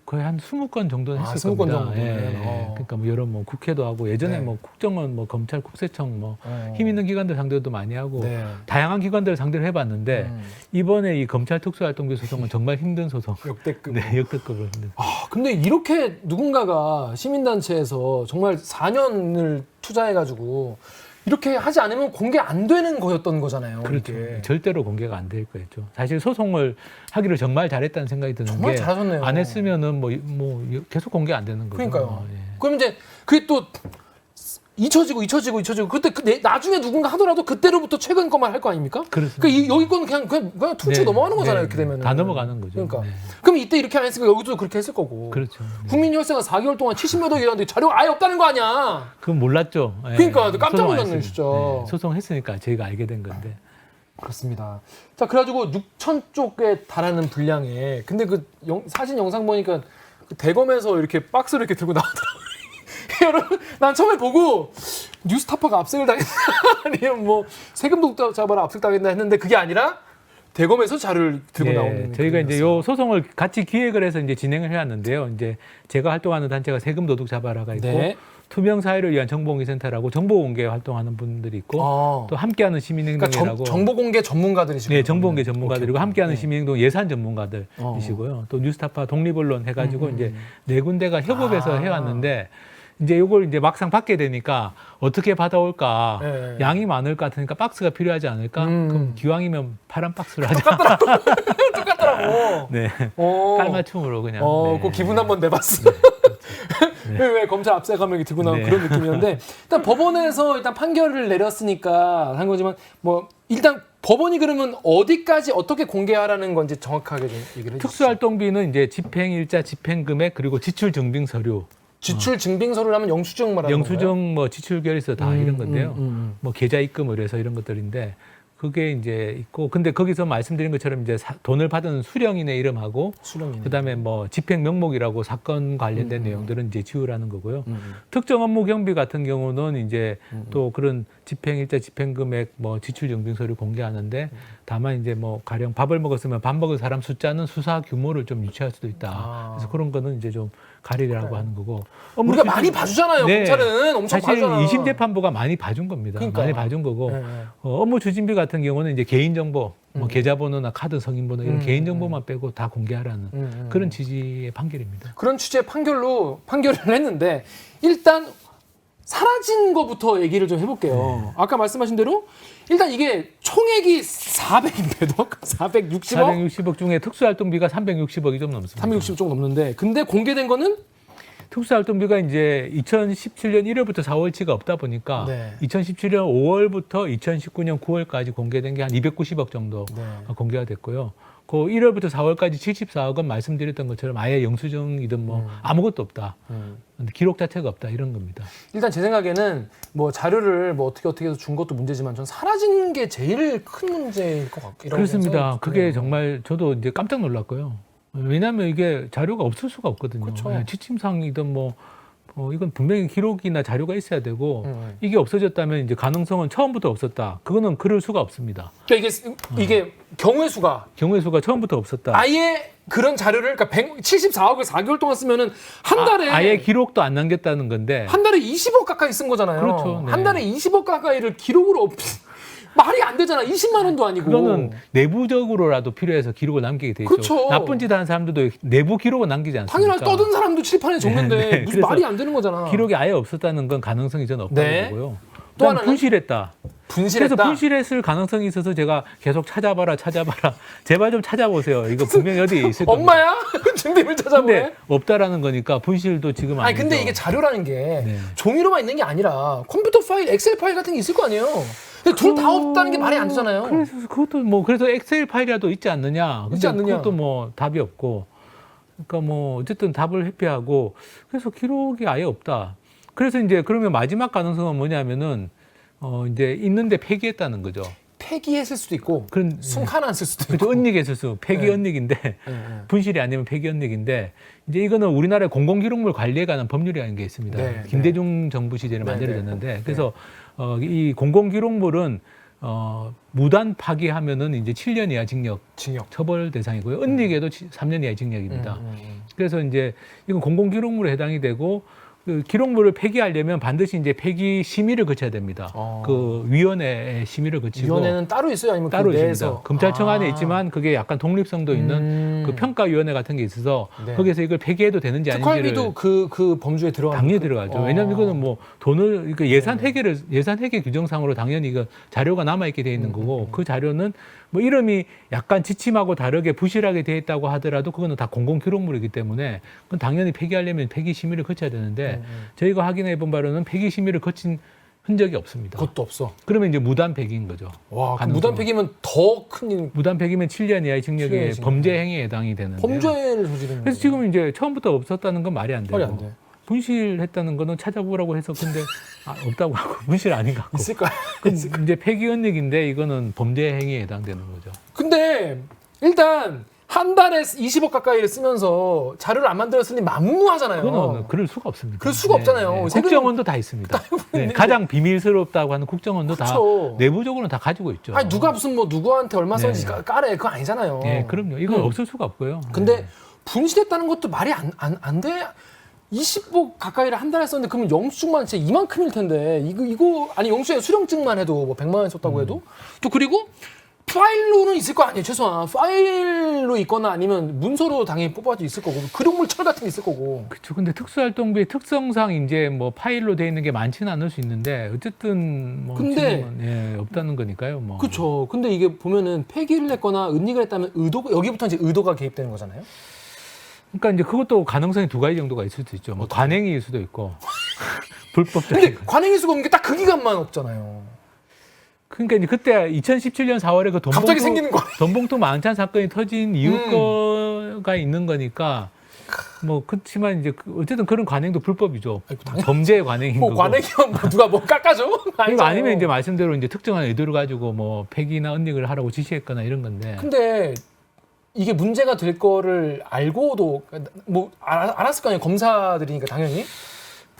거의 한 20건 정도는 했을 겁니다. 20건 정도. 그러니까 뭐 여러 뭐 국회도 하고 예전에 뭐 국정원, 뭐 검찰, 국세청 뭐 힘 있는 기관들 상대도 많이 하고 다양한 기관들을 상대로 해봤는데 이번에 이 검찰 특수활동비 소송은 정말 힘든 소송. 역대급. 네, 역대급으로 힘든. 근데 이렇게 누군가가 시민단체에서 정말 4년을 투자해가지고 이렇게 하지 않으면 공개 안 되는 거였던 거잖아요. 그렇죠. 이게. 절대로 공개가 안 될 거였죠. 사실 소송을 하기를 정말 잘했다는 생각이 드는 정말 게 잘하셨네요. 안 했으면은 뭐 계속 공개 안 되는 거죠. 그러니까요. 예. 그럼 이제 그게 또 잊혀지고 그때 나중에 누군가 하더라도 그때로부터 최근 것만 할 거 아닙니까? 그렇습니다. 그러니까 여기 거는 그냥 툭치고 네, 넘어가는 거잖아요. 네, 이렇게 되면 다 넘어가는 거죠. 그러니까 네. 그럼 이때 이렇게 안 했으니까 여기도 그렇게 했을 거고. 그렇죠. 네. 국민혈세가 4개월 동안 70몇 억이 일하는데 자료가 아예 없다는 거 아니야. 그건 몰랐죠. 예. 그러니까 깜짝 소송 안 놀랐네, 했으면. 진짜. 네, 소송했으니까 저희가 알게 된 건데. 그렇습니다. 자, 그래가지고 6천 쪽에 달하는 분량에 근데 그 사진 영상 보니까 그 대검에서 이렇게 박스를 이렇게 들고 나오더라고요. 여러분, 난 처음에 보고 뉴스타파가 압색을 당했나 아니면 뭐 세금 독자 잡아라 압색당했나 했는데 그게 아니라 대검에서 자료를 들고 네, 나오는. 저희가 이제 그림이었어요. 요 소송을 같이 기획을 해서 이제 진행을 해왔는데요. 이제 제가 활동하는 단체가 세금 도둑 잡아라가 있고 네. 투명 사회를 위한 정보공개센터라고 정보공개 활동하는 분들이 있고 또 또 함께하는 시민행동이라고 그러니까 정보공개 전문가들이시고. 네, 정보공개 전문가들이고 오케이. 함께하는 네. 시민행동 예산 전문가들이시고요. 또 뉴스타파 독립언론 해가지고 이제 음. 네 군데가 협업해서 아. 해왔는데 이제 요걸 이제 막상 받게 되니까 어떻게 받아올까 네. 양이 많을 것 같으니까 박스가 필요하지 않을까? 그럼 기왕이면 파란 박스로 하자. 똑같더라고. 네, 어. 깔맞춤으로 그냥. 네. 그 기분 한번 내봤어. 왜 검찰 압색하면 이렇게 들고 나온 네. 그런 느낌이었는데 일단 법원에서 일단 판결을 내렸으니까 한 거지만 뭐 일단 법원이 그러면 어디까지 어떻게 공개하라는 건지 정확하게 좀 얘기를 해주시죠. 특수활동비는 이제 집행일자, 집행금액 그리고 지출증빙 서류, 지출 증빙서를 하면 영수증 말하는 건가요? 영수증, 뭐 지출결의서 다 이런 건데요. 뭐 계좌 입금 의뢰서 이런 것들인데 그게 이제 있고 근데 거기서 말씀드린 것처럼 이제 돈을 받은 수령인의 이름하고 수령이네. 그다음에 뭐 집행 명목이라고 사건 관련된 내용들은 이제 지우라는 거고요. 특정 업무 경비 같은 경우는 이제 또 그런 집행일자, 집행금액, 뭐 지출증빙서를 공개하는데 다만 이제 뭐 가령 밥을 먹었으면 밥 먹은 사람 숫자는 수사 규모를 좀 유치할 수도 있다. 그래서 그런 거는 이제 좀 가리라고 하는 거고. 우리가 많이 봐주잖아요. 네. 검찰은 엄청 사실 봐주잖아. 2심 재판부가 많이 봐준 겁니다. 그러니까. 많이 봐준 거고 네. 업무 추진비 같은 경우는 이제 개인정보, 뭐 계좌번호나 카드 성인번호 이런 개인정보만 빼고 다 공개하라는 그런 취지의 판결입니다. 그런 취지의 판결을 했는데 일단 사라진 거부터 얘기를 좀 해볼게요. 아까 말씀하신 대로 일단 이게 총액이 400몇 억? 460억? 460억 중에 특수활동비가 360억이 좀 넘습니다. 360억 좀 넘는데 근데 공개된 거는 특수활동비가 이제 2017년 1월부터 4월치가 없다 보니까 네. 2017년 5월부터 2019년 9월까지 공개된 게 한 290억 정도 네. 공개가 됐고요. 그 1월부터 4월까지 74억은 말씀드렸던 것처럼 아예 영수증이든 뭐 아무것도 없다. 기록 자체가 없다 이런 겁니다. 일단 제 생각에는 뭐 자료를 뭐 어떻게 해서 준 것도 문제지만 전 사라진 게 제일 큰 문제일 것 같기도 그렇습니다. 그게 정말 저도 이제 깜짝 놀랐고요. 왜냐하면 이게 자료가 없을 수가 없거든요. 그렇죠. 예, 취침상이든 뭐 이건 분명히 기록이나 자료가 있어야 되고 음. 이게 없어졌다면 이제 가능성은 처음부터 없었다. 그거는 그럴 수가 없습니다. 그러니까 이게 경우의 수가 경우의 수가 처음부터 없었다. 아예 그런 자료를 그러니까 174억을 4개월 동안 쓰면은 한 달에 아예 기록도 안 남겼다는 건데 한 달에 20억 가까이 쓴 거잖아요. 그렇죠. 네. 한 달에 20억 가까이를 기록으로 말이 안 되잖아. 20만 원도 아니고. 그거는 내부적으로라도 필요해서 기록을 남기게 돼 있죠. 그렇죠. 나쁜 짓 하는 사람들도 내부 기록을 남기지 않습니까? 당연히 떠든 사람도 칠판에 적는데 네, 네. 무슨 그래서 말이 안 되는 거잖아. 기록이 아예 없었다는 건 가능성이 저는 없다고 네. 보고요. 또 또 하나는? 분실했다. 분실했다. 그래서 분실했을 가능성이 있어서 제가 계속 찾아봐라. 제발 좀 찾아보세요. 이거 분명히 어디에 있을 겁니다. 엄마야? 준비를 찾아보네. 근데 없다라는 거니까 분실도 지금 아니 아니죠. 근데 이게 자료라는 게 네. 종이로만 있는 게 아니라 컴퓨터 파일, 엑셀 파일 같은 게 있을 거 아니에요. 근데 둘 다 없다는 게 말이 안 되잖아요. 그래서 그것도 뭐 그래서 엑셀 파일이라도 있지 않느냐. 근데 있지 않느냐. 그것도 뭐 답이 없고. 그러니까 뭐 어쨌든 답을 회피하고 그래서 기록이 아예 없다. 그래서 이제 그러면 마지막 가능성은 뭐냐면은 이제 있는데 폐기했다는 거죠. 폐기했을 수도 있고 그런 숨가놨을 수도 있고. 그렇죠. 은닉했을 수, 폐기 네. 은닉인데 네. 분실이 아니면 폐기 은닉인데 이제 이거는 우리나라의 공공기록물 관리에 관한 법률이라는 게 있습니다. 네, 김대중 정부 시절에 네, 만들어졌는데 그래서 이 공공기록물은 무단 파기하면은 이제 7년 이하 징역 처벌 대상이고요. 은닉에도 3년 이하 징역입니다. 그래서 이제 이건 공공기록물에 해당이 되고 그 기록물을 폐기하려면 반드시 이제 폐기 심의를 거쳐야 됩니다. 그 위원회의 심의를 거치고. 위원회는 따로 있어요, 아니면 따로 그 있습니다. 내에서? 검찰청 안에 있지만 그게 약간 독립성도 있는 그 평가위원회 같은 게 있어서 네. 거기서 이걸 폐기해도 되는지 아닌지를 특활비도 그 범주에 들어가는 당연히 들어가죠. 왜냐하면 이거는 뭐 돈을 그 예산 회계 규정상으로 당연히 이거 자료가 남아 있게 돼 있는 거고 그 자료는 뭐 이름이 약간 지침하고 다르게 부실하게 돼 있다고 하더라도 그거는 다 공공 기록물이기 때문에 그건 당연히 폐기하려면 폐기 심의를 거쳐야 되는데 저희가 확인해 본 바로는 폐기 심의를 거친 흔적이 없습니다. 그것도 없어. 그러면 이제 무단 폐기인 거죠. 와, 그 무단 폐기면 더 큰 일. 무단 폐기면 7년 이하의 징역에 범죄 행위에 해당이 되는데. 범죄를 저지르는. 그래서 지금 이제 처음부터 없었다는 건 말이 안 되고. 말이 안 돼. 분실했다는 거는 찾아보라고 해서 근데 없다고 하고 분실 아닌 것 같고. 있을까요? 그럼 이제 폐기 은닉인데 이거는 범죄 행위에 해당되는 거죠. 근데 일단 한 달에 20억 가까이를 쓰면서 자료를 안 만들었으니 만무하잖아요. 그거는 그럴 수가 없습니다. 그럴 수가 없잖아요. 세금- 국정원도 다 있습니다. 네, 가장 비밀스럽다고 하는 국정원도 그쵸. 다 내부적으로는 다 가지고 있죠. 아니 누가 무슨 뭐 누구한테 얼마 썼는지 네. 까래 그거 아니잖아요. 네, 그럼요. 이건 없을 수가 없고요. 근데 분실했다는 것도 말이 안 돼. 20억 가까이를 한 달에 썼는데 그러면 영수증만 진짜 이만큼일 텐데 이거 아니 영수증 수령증만 해도 뭐 100만 원 썼다고 해도 또 그리고 파일로는 있을 거 아니에요. 최소한 파일로 있거나 아니면 문서로 당연히 뽑아져 있을 거고 기록물 철 같은 게 있을 거고. 그렇죠. 근데 특수활동비의 특성상 이제 뭐 파일로 돼 있는 게 많지는 않을 수 있는데 어쨌든 뭐 근데- 지금은 없다는 거니까요. 뭐. 그렇죠. 근데 이게 보면은 폐기를 했거나 은닉을 했다면 여기부터 이제 의도가 개입되는 거잖아요. 그러니까 이제 그것도 가능성이 두 가지 정도가 있을 수 있죠. 뭐 관행일 수도 있고 불법적인. 근데 관행일 수가 없는 게 딱 그 기간만 없잖아요. 그러니까 이제 그때 2017년 4월에 그 갑자기 생기는 거. 돈봉투 망찬 사건이 터진 이유가 있는 거니까 뭐 그렇지만 이제 어쨌든 그런 관행도 불법이죠. 아이고, 당연히- 범죄의 관행인 뭐 거고. 관행이면 뭐 누가 뭐 깎아줘? 그리고 아니잖아요. 아니면 이제 말씀대로 이제 특정한 의도를 가지고 뭐 폐기나 은닉을 하라고 지시했거나 이런 건데. 근데 이게 문제가 될 거를 알고도 뭐 알았을 거 아니에요. 검사들이니까 당연히.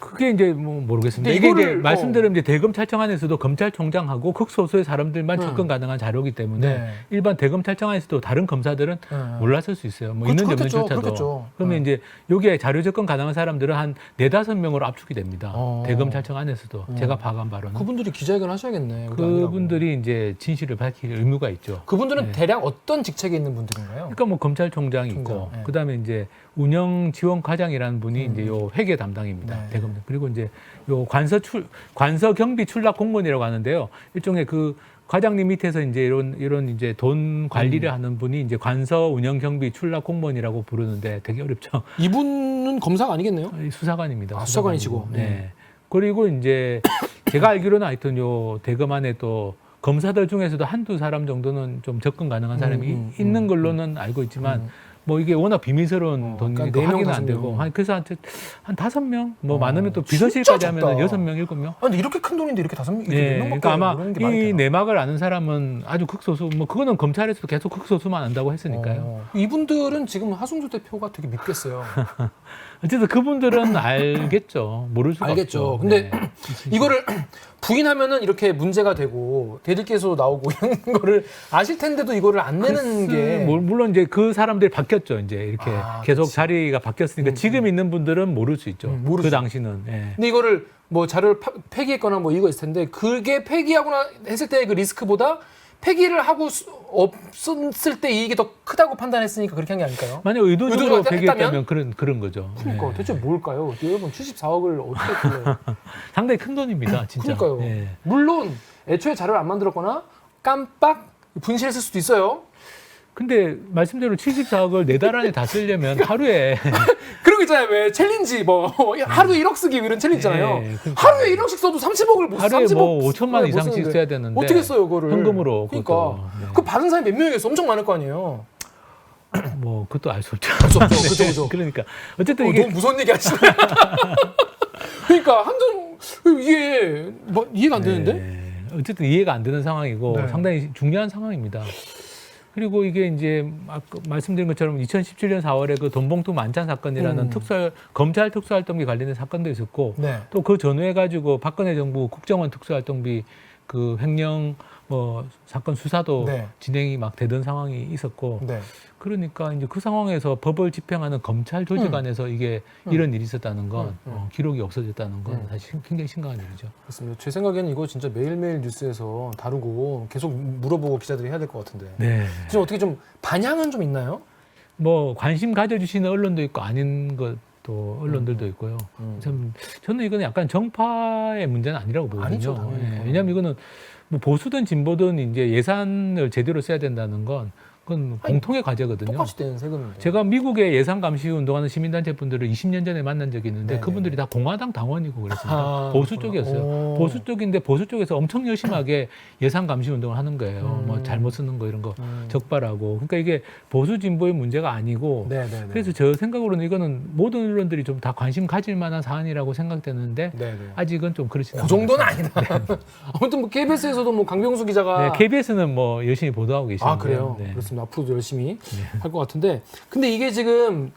그게 이제 뭐 모르겠습니다. 근데 이게 이제 이거를 말씀대로 이제 대검찰청 안에서도 검찰총장하고 극소수의 사람들만 접근 가능한 자료이기 때문에 네. 일반 대검찰청 안에서도 다른 검사들은 몰랐을 수 있어요. 뭐 그렇죠, 있는지 그렇겠죠, 없는지조차도. 그렇겠죠. 그러면 이제 여기에 자료 접근 가능한 사람들은 한 4-5명으로 압축이 됩니다. 대검찰청 안에서도 제가 파악한 바로는. 그분들이 기자회견 하셔야겠네. 여기 아니라고. 그분들이 이제 진실을 밝힐 의무가 있죠. 그분들은 네. 대략 어떤 직책에 있는 분들인가요? 그러니까 뭐 검찰총장이 있고 총장, 네. 그다음에 이제 운영 지원 과장이라는 분이 이제 요 회계 담당입니다. 네. 대검. 그리고 이제 요 관서 경비 출납 공무원이라고 하는데요. 일종의 그 과장님 밑에서 이제 이런 이제 돈 관리를 하는 분이 이제 관서 운영 경비 출납 공무원이라고 부르는데 되게 어렵죠. 이분은 검사가 아니겠네요? 수사관입니다. 아, 수사관이시고. 네. 그리고 이제 제가 알기로는 하여튼 요 대검 안에 또 검사들 중에서도 한두 사람 정도는 좀 접근 가능한 사람이 있는 걸로는 알고 있지만 뭐 이게 워낙 비밀스러운 돈이니까 그러니까 4명, 확인은 안 5명. 되고 그래서 한 5명 뭐 많으면 또 진짜 비서실까지 하면 적다. 6명, 7명. 아, 근데 이렇게 큰 돈인데 이렇게 5명, 이렇게 네, 4명밖에 그러니까 아마 모르는 게 말이 이 되나? 내막을 아는 사람은 아주 극소수, 뭐 그거는 검찰에서도 계속 극소수만 안다고 했으니까요. 이분들은 지금 하승조 대표가 되게 밉겠어요. 어쨌든 그분들은 알겠죠. 모를 수가 알겠죠. 없죠. 근데 네. 이거를 부인하면은 이렇게 문제가 되고 대들께서 나오고 이런 거를 아실 텐데도 이거를 안 내는 게 물론 이제 그 사람들이 바뀌었죠. 이제 이렇게 아, 계속 그치. 자리가 바뀌었으니까 지금 있는 분들은 모를 수 있죠. 모르죠. 그 당시는. 예. 근데 이거를 뭐 자료를 폐기했거나 뭐 이거 있을 텐데 그게 폐기하거나 했을 때 그 리스크보다 폐기를 하고 없었을 때 이익이 더 크다고 판단했으니까 그렇게 한 게 아닐까요? 만약 의도적으로 의도적으로 배기했다면 그런 거죠. 그러니까 예. 대체 뭘까요? 여러분 74억을 어떻게 했길래 상당히 큰 돈입니다, 진짜. 그러니까요. 예. 물론 애초에 자료를 안 만들었거나 깜빡 분실했을 수도 있어요. 근데 말씀대로 74억을 4달 안에 다 쓰려면 하루에 그런 거 있잖아요. 왜 챌린지 뭐 하루에 1억 쓰기 이런 챌린지 있잖아요. 예, 그러니까. 하루에 1억씩 써도 30억을 못 하루에 30억 뭐 5천만 원 못 이상씩 쓰는데 써야 되는데 어떻게 써요, 그거를? 현금으로. 그러니까 그것도. 네. 그 받은 사람이 몇 명이겠어? 엄청 많을 거 아니에요. 뭐 그것도 알 수 없죠. 수 없죠. 그죠, 그죠. 그러니까 어쨌든 이게 너무 무서운 얘기 하시네. 그러니까 한정 이게 뭐 이해가 안 되는데? 네. 어쨌든 이해가 안 되는 상황이고 네. 상당히 중요한 상황입니다. 그리고 이게 이제 아까 말씀드린 것처럼 2017년 4월에 그 돈봉투 만찬 사건이라는 검찰 특수활동비 관련된 사건도 있었고 네. 또 그 전후에 가지고 박근혜 정부 국정원 특수활동비 그 횡령 사건 수사도 네. 진행이 막 되던 상황이 있었고 네. 그러니까 이제 그 상황에서 법을 집행하는 검찰 조직 안에서 이게 이런 일이 있었다는 건 기록이 없어졌다는 건 사실 굉장히 심각한 일이죠. 그렇습니다. 제 생각에는 이거 진짜 매일매일 뉴스에서 다루고 계속 물어보고 기자들이 해야 될 것 같은데. 네. 지금 어떻게 좀 반향은 좀 있나요? 뭐 관심 가져주시는 언론도 있고 아닌 것도 언론들도 있고요. 참 저는 이거는 약간 정파의 문제는 아니라고 보거든요. 아니죠, 당연히. 예, 왜냐하면 이거는 뭐 보수든 진보든 이제 예산을 제대로 써야 된다는 건 그건 공통의 과제거든요. 똑같이 떼는 세금인데. 제가 미국의 예산 감시 운동하는 시민단체 분들을 20년 전에 만난 적이 있는데 네네. 그분들이 다 공화당 당원이고 그랬습니다. 아, 보수 그렇구나. 쪽이었어요. 오. 보수 쪽인데 보수 쪽에서 엄청 열심하게 예산 감시 운동을 하는 거예요. 뭐 잘못 쓰는 거 이런 거 적발하고. 그러니까 이게 보수 진보의 문제가 아니고 네네네. 그래서 저 생각으로는 이거는 모든 언론들이 좀 다 관심 가질 만한 사안이라고 생각되는데 네네. 아직은 좀 그렇지 않아요. 그 정도는 아니다. 아무튼 뭐 KBS에서도 뭐 강병수 기자가 네, KBS는 뭐 열심히 보도하고 계시는데. 아 그래요? 네. 그렇습니다. 앞으로도 열심히 할 것 같은데 근데 이게 지금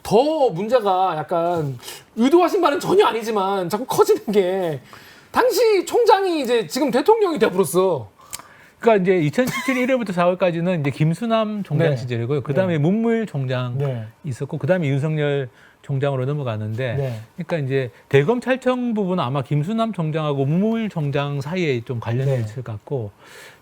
더 문제가 약간 의도하신 바는 전혀 아니지만 자꾸 커지는 게 당시 총장이 이제 지금 대통령이 돼버렸어. 그러니까 이제 2017 1월부터 4월까지는 이제 김수남 총장 네. 시절이고요. 그 다음에 문무일 총장 네. 있었고, 그 다음에 윤석열 총장으로 넘어가는데, 네. 그러니까 이제 대검찰청 부분은 아마 김수남 총장하고 문무일 총장 사이에 좀 관련이 네. 있을 것 같고,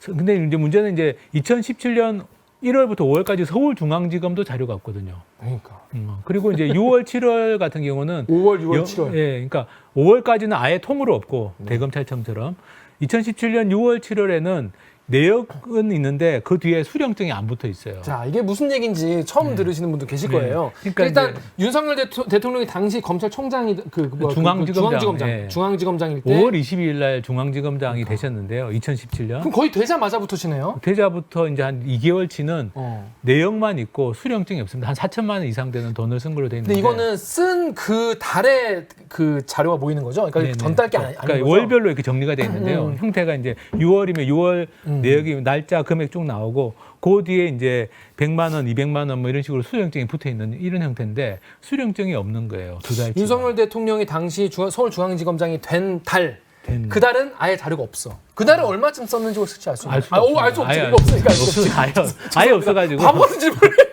근데 이제 문제는 이제 2017년 1월부터 5월까지 서울중앙지검도 자료가 없거든요. 그러니까 그리고 이제 6월, 7월 같은 경우는 5월, 6월, 7월. 예, 그러니까 5월까지는 아예 통으로 없고 대검찰청처럼 2017년 6월, 7월에는 내역은 있는데 그 뒤에 수령증이 안 붙어 있어요. 자 이게 무슨 얘기인지 처음 들으시는 분도 계실 네. 거예요. 그러니까 일단 이제 윤석열 대통령이 당시 검찰총장이 중앙지검장. 중앙지검장일 때 5월 22일 날 중앙지검장이 되셨는데요. 2017년. 그럼 거의 되자마자부터시네요. 되자부터 이제 한 2개월치는 어. 내역만 있고 수령증이 없습니다. 한 4천만 원 이상 되는 돈을 쓴 걸로 돼 근데 있는데. 이거는 쓴 그 달에 그 자료가 보이는 거죠. 그러니까 네네. 전달 게 아닌 그러니까 거죠. 월별로 이렇게 정리가 돼 있는데요. 형태가 이제 6월이면 6월 내역이 날짜 금액 쭉 나오고 그 뒤에 이제 100만 원, 200만 원 뭐 이런 식으로 수령증이 붙어 있는 이런 형태인데 수령증이 없는 거예요. 두 달치. 윤석열 대통령이 당시 서울중앙지검장이 된 달. 된- 그 달은 아예 자료가 없어. 그 달은 얼마쯤 썼는지 혹시 알 수 있나요? 알수 알수 없지. 없으니까 알 수 없지. 아예 없어가지고. 바보인지 모르겠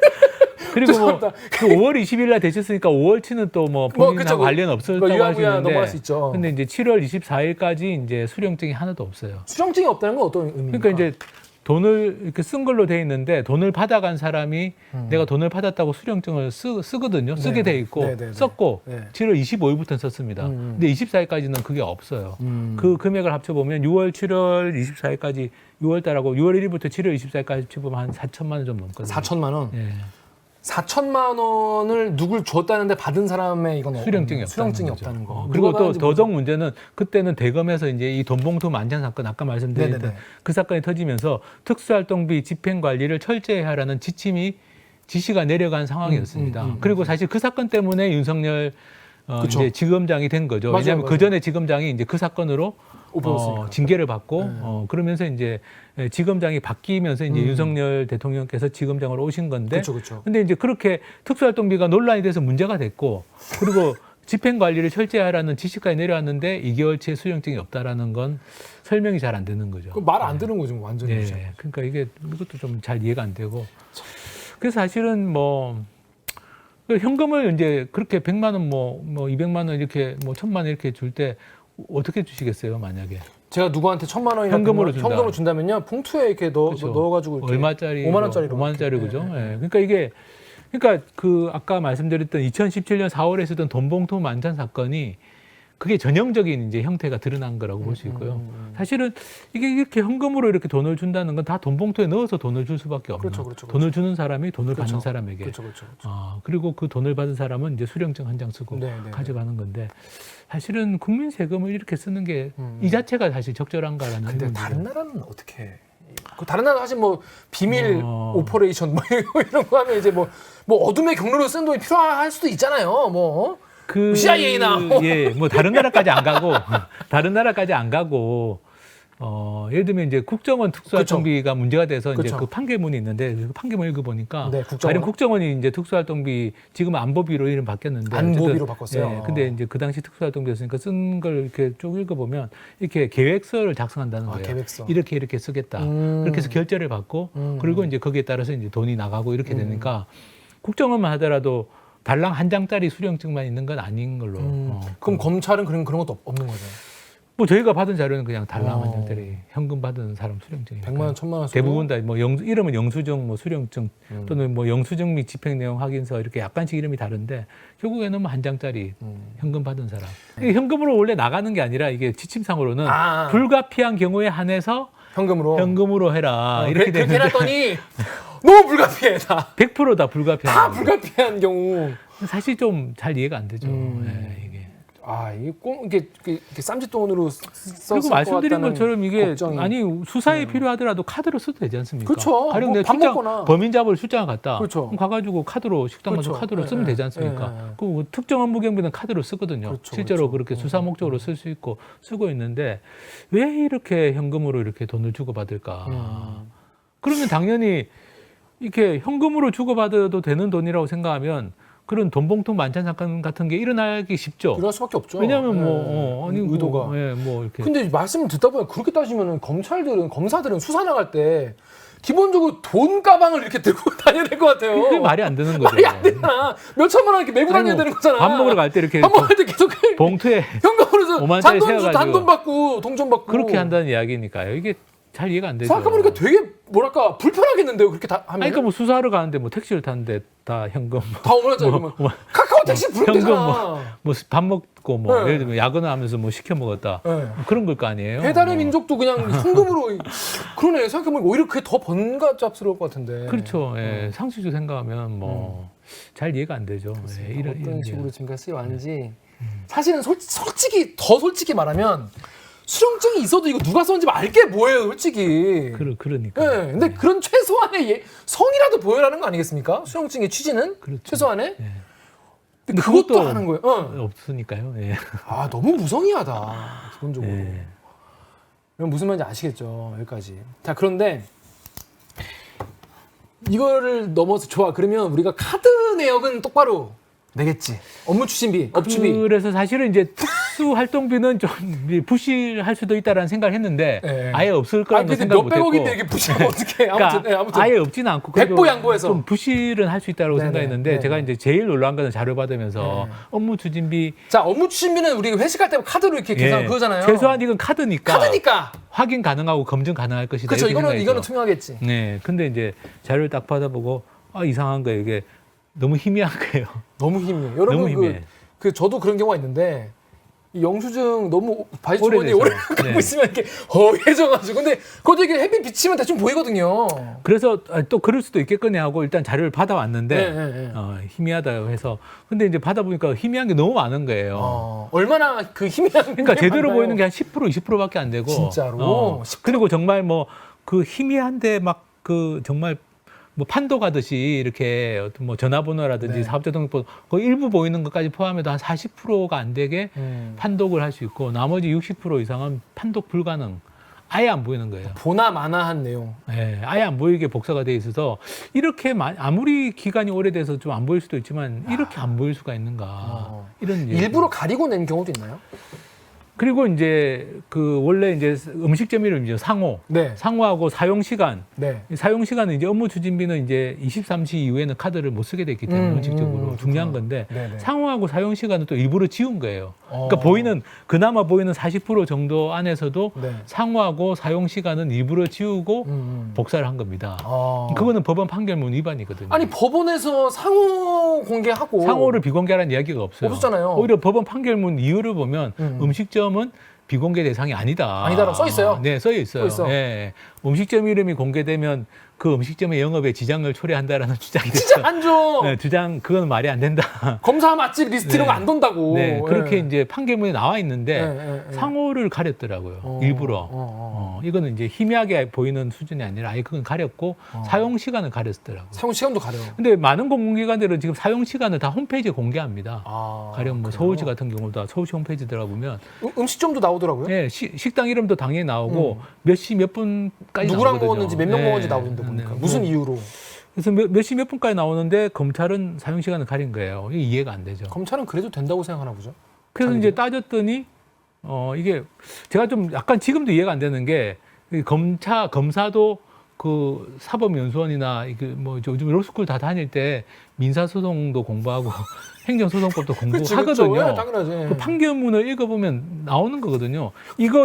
그리고 뭐 죄송합니다. 그 5월 20일 날 되셨으니까 5월치는 또 뭐 본인이랑 그쵸. 관련 없었다고 유야무야 하시는데. 넘어갈 수 있죠. 근데 이제 7월 24일까지 이제 수령증이 하나도 없어요. 수령증이 없다는 건 어떤 의미입니까? 그러니까 이제 돈을 이렇게 쓴 걸로 돼 있는데 돈을 받아간 사람이 내가 돈을 받았다고 수령증을 쓰거든요. 쓰게 돼 있고 네네네. 썼고 네. 7월 25일부터 썼습니다. 근데 24일까지는 그게 없어요. 그 금액을 합쳐보면 6월, 7월 24일까지 6월 달하고 6월 1일부터 7월 24일까지 합쳐보면 한 4천만 원 좀 넘거든요. 4천만 원. 예. 4천만 원을 누굴 줬다는데 받은 사람의 이건 수령증이 수령증이 없다는 없다는 거죠. 거. 그리고 누가 또 받은지 더더욱 문제는 그때는 대검에서 이제 이 돈봉투 만찬 사건 아까 말씀드린 네네네. 그 사건이 터지면서 특수활동비 집행 관리를 철저히 하라는 지시가 내려간 상황이었습니다. 그리고 사실 그 사건 때문에 윤석열 그쵸. 이제 지검장이 된 거죠. 맞아요, 왜냐하면 맞아요. 그 전에 지검장이 이제 그 사건으로 뽑혔으니까. 징계를 받고 그러면서 이제 지검장이 바뀌면서 이제 윤석열 대통령께서 지검장으로 오신 건데, 그쵸, 그쵸. 근데 이제 그렇게 특수활동비가 논란이 돼서 문제가 됐고, 그리고 집행 관리를 철저히 하라는 지시까지 내려왔는데 2개월치의 수령증이 없다라는 건 설명이 잘 안 되는 거죠. 말 안 듣는 거죠, 완전히. 네, 그러니까 이것도 좀 잘 이해가 안 되고, 그래서 사실은 뭐. 현금을 이제 그렇게 100만 원, 뭐 200만 원 이렇게 뭐 1000만 원 이렇게 줄 때 어떻게 주시겠어요, 만약에? 제가 누구한테 1,000만 원이나 현금으로 준다. 현금을 준다면요, 봉투에 이렇게 그렇죠. 넣어가지고 이렇게 얼마짜리? 5만 원짜리로 5만 원짜리 이렇게. 그죠? 네. 예. 그러니까 그 아까 말씀드렸던 2017년 4월에 있었던 돈봉투 만찬 사건이 그게 전형적인 이제 형태가 드러난 거라고 볼 수 있고요. 사실은 이게 이렇게 현금으로 이렇게 돈을 준다는 건 다 돈봉투에 넣어서 돈을 줄 수밖에 없는. 그렇죠. 돈을 주는 사람이 돈을 그렇죠. 받는 사람에게. 그렇죠. 그리고 그 돈을 받은 사람은 이제 수령증 한 장 쓰고 네. 가져가는 건데, 사실은 국민 세금을 이렇게 쓰는 게 이 자체가 사실 적절한가라는 근데 의문이죠. 다른 나라는 어떻게 해? 그 다른 나라 사실 뭐 비밀 오퍼레이션 뭐 이런 거 하면 이제 뭐 어둠의 경로로 쓴 돈이 필요할 수도 있잖아요. 뭐 그 CIA나 예, 뭐 다른 나라까지 안 가고 예를 들면 이제 국정원 특수활동비가 문제가 돼서 이제 그쵸. 그 판결문이 있는데 그 판결문 읽어보니까 네, 국정원. 국정원이 이제 특수활동비 지금은 안보비로 이름 바뀌었는데 안보비로 어쨌든, 바꿨어요. 예, 근데 이제 그 당시 특수활동비였으니까 쓴 걸 이렇게 쭉 읽어보면 이렇게 계획서를 작성한다는 거예요. 계획서. 이렇게 쓰겠다. 그렇게 해서 결제를 받고 그리고 이제 거기에 따라서 이제 돈이 나가고 이렇게 되니까 국정원만 하더라도 달랑 한 장짜리 수령증만 있는 건 아닌 걸로. 그럼 검찰은 그런 것도 없는 거죠. 뭐 저희가 받은 자료는 그냥 달랑 한 장짜리 현금 받은 사람 수령증이니까. 100만 원, 1000만 원. 대부분 다 뭐 이름은 영수증, 뭐 수령증 또는 뭐 영수증 및 집행 내용 확인서 이렇게 약간씩 이름이 다른데 결국에는 뭐 한 장짜리 현금 받은 사람. 이게 현금으로 원래 나가는 게 아니라 이게 지침상으로는 불가피한 경우에 한해서 현금으로 해라 이렇게 그렇게 되는데 해놨더니 너무 불가피해 다. 100%다 불가피한. 다 불가피한 경우. 사실 좀 잘 이해가 안 되죠. 네, 이게. 이게 꼭 이게 쌈짓돈으로 썼을 그리고 말씀드린 것 같다는 것처럼 이게 걱정이. 아니 수사에 필요하더라도 카드로 써도 되지 않습니까? 그렇죠. 가령 뭐 내가 밥 출장, 먹거나. 범인 잡으러 출장을 갔다. 그렇죠. 그럼 가가지고 카드로 식당 가서 그렇죠. 카드로 쓰면 되지 않습니까? 그리고 특정 업무 경비는 카드로 쓰거든요. 그렇죠, 실제로 그렇죠. 그렇게 수사 목적으로 쓸 수 있고 쓰고 있는데 왜 이렇게 현금으로 이렇게 돈을 주고 받을까? 그러면 당연히 이렇게 현금으로 주고 받아도 되는 돈이라고 생각하면. 그런 돈봉투 만찬 사건 같은 게 일어나기 쉽죠. 일어날 수밖에 없죠. 왜냐하면 뭐 아니 의도가. 뭐 이렇게. 근데 말씀을 듣다 보면 그렇게 따지면 검사들은 수사 나갈 때 기본적으로 돈 가방을 이렇게 들고 다녀야 될 것 같아요. 그게 말이 안 되는 거죠. 말이 안 되잖아. 몇 천만 원 이렇게 메고 다녀야 되는 거잖아. 밥 먹으러 갈 때 이렇게 밥 먹을 때 계속 봉투에 현금으로 5만 원짜리 세워가지고 단돈 받고 동전 받고 그렇게 한다는 이야기니까요. 이게 잘 이해가 안 되죠. 생각해보니까 되게 뭐랄까 불편하겠는데요. 그렇게 다 하면. 아니 그러니까 뭐 수사하러 가는데 뭐 택시를 타는데 다 현금 다 5만 원짜리 그러면 카카오 택시 부르면 현금 되잖아. 뭐 밥 먹고 뭐 네. 예를 들면 야근을 하면서 뭐 시켜 먹었다. 네. 뭐 그런 걸 거 아니에요. 배달의 민족도 그냥 현금으로 그러네. 생각해보니까 오히려 그게 더 번거잡스러울 것 같은데. 그렇죠. 예. 상식적으로 생각하면 뭐 잘 이해가 안 되죠. 예. 어떤 식으로 지금까지 쓰여왔는지 사실은 솔직히 말하면 수령증이 있어도 이거 누가 썼는지 알게 뭐예요, 솔직히. 그러니까. 네, 근데 그런 최소한의 성이라도 보여라는 거 아니겠습니까? 수령증의 취지는 그렇죠. 최소한의. 예. 근데 그것도 하는 거예요. 없으니까요. 예. 너무 무성의하다, 기본적으로. 예. 그럼 무슨 말인지 아시겠죠, 여기까지. 자, 그런데 이거를 넘어서 좋아. 그러면 우리가 카드 내역은 똑바로 내겠지. 업무 추진비, 업추비. 그래서 사실은 이제 특수 활동비는 좀 부실할 수도 있다라는 생각을 했는데 네. 아예 없을 거라고 근데 생각 못했고. 몇백억인데 이게 부실하면 어떡해. 그러니까 아무튼. 아예 없지는 않고 그래도 백보 양보해서. 좀 부실은 할 수 있다고 네네. 생각했는데 네네. 제가 이제 제일 놀란 거는 자료 받으면서 업무 추진비 자, 업무 추진비는 우리 회식할 때 카드로 이렇게 계산 그거잖아요. 최소한 이건 카드니까 확인 가능하고 검증 가능할 것이다. 그렇죠. 이렇게 이거는 생각했죠. 투명하겠지. 네. 근데 이제 자료를 딱 받아보고 이상한 거예요. 이게 너무 희미한 거예요. 너무 희미해. 여러분 너무 희미해. 저도 그런 경우가 있는데 이 영수증 너무 바지 주머니에 오래돼서. 오래 갖고 네. 있으면 이렇게 허해져가지고 근데 그것도 이게 햇빛 비치면 대충 보이거든요. 그래서 또 그럴 수도 있겠거니 하고 일단 자료를 받아왔는데 네. 희미하다 해서 근데 이제 받아보니까 희미한 게 너무 많은 거예요. 얼마나 그 희미한 그러니까 게 제대로 많나요? 보이는 게 한 10%, 20%밖에 안 되고 진짜로? 10%? 그리고 정말 뭐 그 희미한데 막 그 정말 뭐 판도 가듯이 이렇게 어떤 뭐 전화번호라든지 네. 사업자 등록번호 그 일부 보이는 것까지 포함해도 한 40%가 안 되게 판독을 할 수 있고 나머지 60% 이상은 판독 불가능. 아예 안 보이는 거예요. 보나 마나한 내용. 네, 아예 안 보이게 복사가 돼 있어서 이렇게 아무리 기간이 오래돼서 좀 안 보일 수도 있지만 이렇게 안 보일 수가 있는가 이런 일부러 가리고 낸 경우도 있나요? 그리고 이제 그 원래 이제 음식점 이름 이제 상호하고 사용 시간. 네. 사용 시간은 이제 업무 추진비는 이제 23시 이후에는 카드를 못 쓰게 됐기 때문에 원칙적으로 중요한 건데 네네. 상호하고 사용 시간은 또 일부러 지운 거예요. 그러니까 그나마 보이는 40% 정도 안에서도 네. 상호하고 사용 시간은 일부러 지우고 복사를 한 겁니다. 그거는 법원 판결문 위반이거든요. 아니 법원에서 상호 공개하고 상호를 비공개하라는 이야기가 없어요. 없었잖아요. 오히려 법원 판결문 이유를 보면 음식점은 비공개 대상이 아니다라고 써 있어요. 네, 써 있어요. 네. 음식점 이름이 공개되면 그 음식점의 영업에 지장을 초래한다라는 주장이 진짜 됐어. 안 줘. 네, 주장 그건 말이 안 된다. 검사 맛집 리스트 이런 거 안 돈다고. 네, 그렇게 예. 이제 판결문에 나와 있는데 예. 상호를 가렸더라고요. 일부러. 이거는 이제 희미하게 보이는 수준이 아니라 아예 그건 가렸고 사용 시간을 가렸더라고요. 사용 시간도 가려. 근데 많은 공공기관들은 지금 사용 시간을 다 홈페이지에 공개합니다. 가령 뭐 그래요? 서울시 같은 경우도 서울시 홈페이지 들어가보면 음식점도 나오더라고요. 예, 식당 이름도 당연히 나오고 몇 시 몇 분까지 누구랑 나오거든요. 먹었는지 몇 명 네. 먹었는지 나오던데 보니까. 무슨 이유로? 그래서 몇 시 몇 분까지 나오는데 검찰은 사용 시간을 가린 거예요. 이게 이해가 안 되죠. 검찰은 그래도 된다고 생각하나 보죠. 그래서 자기들은? 이제 따졌더니 이게 제가 좀 약간 지금도 이해가 안 되는 게 이 검사도 그 사법연수원이나 이게 뭐 요즘 로스쿨 다 다닐 때 민사소송도 공부하고 행정소송법도 공부하거든요. 예, 당연하지. 그 판결문을 읽어보면 나오는 거거든요. 이거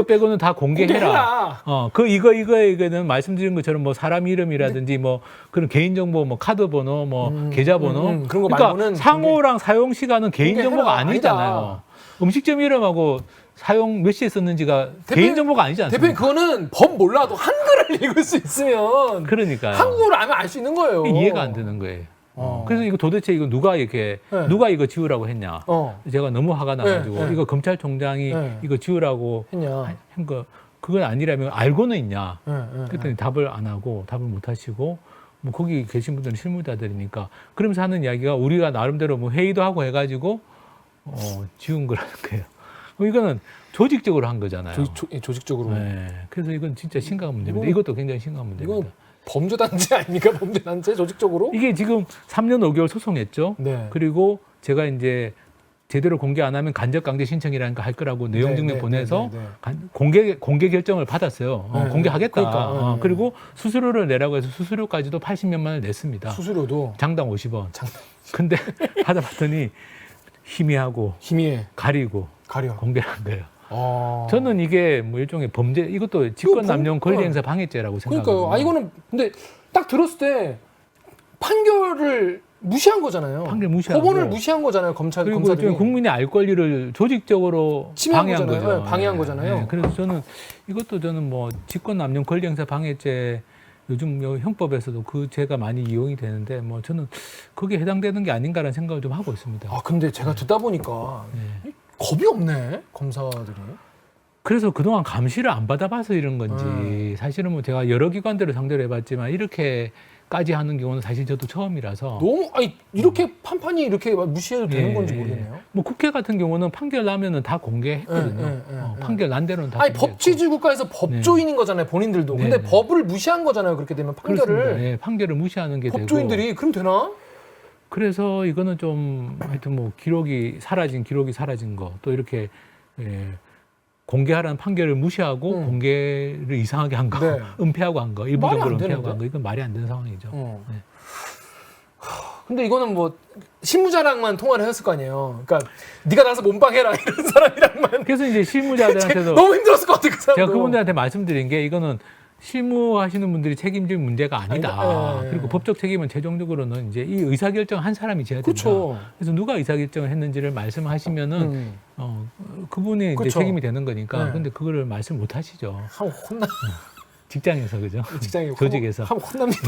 빼고는 다 공개해라. 이거는 말씀드린 것처럼 뭐 사람 이름이라든지 뭐 그런 개인정보, 뭐 카드번호, 뭐 계좌번호. 그런 거 그러니까 말고는 상호랑 사용 시간은 개인정보가 공개해라. 아니잖아요. 아니다. 음식점 이름하고 사용 몇 시에 썼는지가 개인정보가 아니지 않습니까? 대표님 그거는 법 몰라도 한글을 읽을 수 있으면 그러니까요. 한국어를 알면 알 수 있는 거예요. 이해가 안 되는 거예요. 그래서 이거 도대체 이거 누가 이거 지우라고 했냐? 제가 너무 화가 나가지고 네. 이거 검찰총장이 네. 이거 지우라고 했냐? 한 거 그건 아니라면 알고는 있냐? 네. 그랬더니 답을 안 하고 답을 못 하시고 뭐 거기 계신 분들은 실무자들이니까 그러면서 하는 이야기가 우리가 나름대로 뭐 회의도 하고 해가지고 지운 거라는 거예요. 이거는 조직적으로 한 거잖아요. 조직적으로. 네. 그래서 이건 진짜 심각한 문제입니다. 이건- 이것도 굉장히 심각한 문제입니다. 이건 범죄단체 아닙니까? 범죄단체 조직적으로? 이게 지금 3년 5개월 소송했죠. 네. 그리고 제가 이제 제대로 공개 안 하면 간접 강제 신청이라는 거 할 거라고 내용 증명 보내서 공개 결정을 받았어요. 네, 공개하겠다. 그러니까, 네. 그리고 수수료를 내라고 해서 수수료까지도 80몇만 원을 냈습니다. 수수료도 장당 50원. 근데 받아봤더니 희미하고 희미해 가리고 가려. 공개를 한 거예요. 아. 저는 이게 뭐 일종의 범죄, 이것도 직권남용 권리행사 방해죄라고 생각합니다. 그러니까요. 이거는 근데 딱 들었을 때 판결을 무시한 거잖아요. 판결 무시하고. 법원을 무시한 거잖아요. 그리고 검사들이. 일종의 국민의 알 권리를 조직적으로 침해한 방해한 거잖아요. 거죠. 네, 방해한 거잖아요. 그래서 저는 뭐 직권남용 권리행사 방해죄 요즘 형법에서도 그 죄가 많이 이용이 되는데 뭐 저는 거기에 해당되는 게 아닌가라는 생각을 좀 하고 있습니다. 아 근데 제가 듣다 보니까 네. 겁이 없네 검사들이. 그래서 그동안 감시를 안 받아봐서 이런 건지 사실은 뭐 제가 여러 기관들을 상대로 해봤지만 이렇게까지 하는 경우는 사실 저도 처음이라서 너무 이렇게 판판이 이렇게 무시해도 되는 예, 건지 예. 모르겠네요. 뭐 국회 같은 경우는 판결 나면은 다 공개했거든요. 판결 난 대로는 다 아니 공개했고. 법치주의 국가에서 법조인인 거잖아요 본인들도. 네, 근데 네. 법을 무시한 거잖아요 그렇게 되면 판결을. 그렇습니다. 예, 판결을 무시하는 게 되고 법조인들이 그럼 되나? 그래서 이거는 좀 하여튼 뭐 기록이 사라진 거 또 이렇게 공개하라는 판결을 무시하고 공개를 이상하게 한 거, 네. 은폐하고 한 거, 말이 일부적으로 안 은폐하고 되는데? 한 거 이건 말이 안 되는 상황이죠. 네. 근데 이거는 뭐 실무자랑만 통화를 했을 거 아니에요. 그러니까 네가 나서 몸빵해라 이런 사람이랑만. 그래서 이제 실무자들한테도 너무 힘들었을 것 같아 그 사람도. 제가 그분들한테 말씀드린 게 이거는 실무하시는 분들이 책임질 문제가 아니다. 예. 그리고 법적 책임은 최종적으로는 이제 이 의사결정 한 사람이 져야 된다. 그렇죠. 그래서 누가 의사결정을 했는지를 말씀하시면은 그분이 이제 그쵸. 책임이 되는 거니까. 네. 근데 그거를 말씀 못 하시죠. 하면 혼나. 직장에서 그죠? 직장에 조직에서. 하면 혼납니다.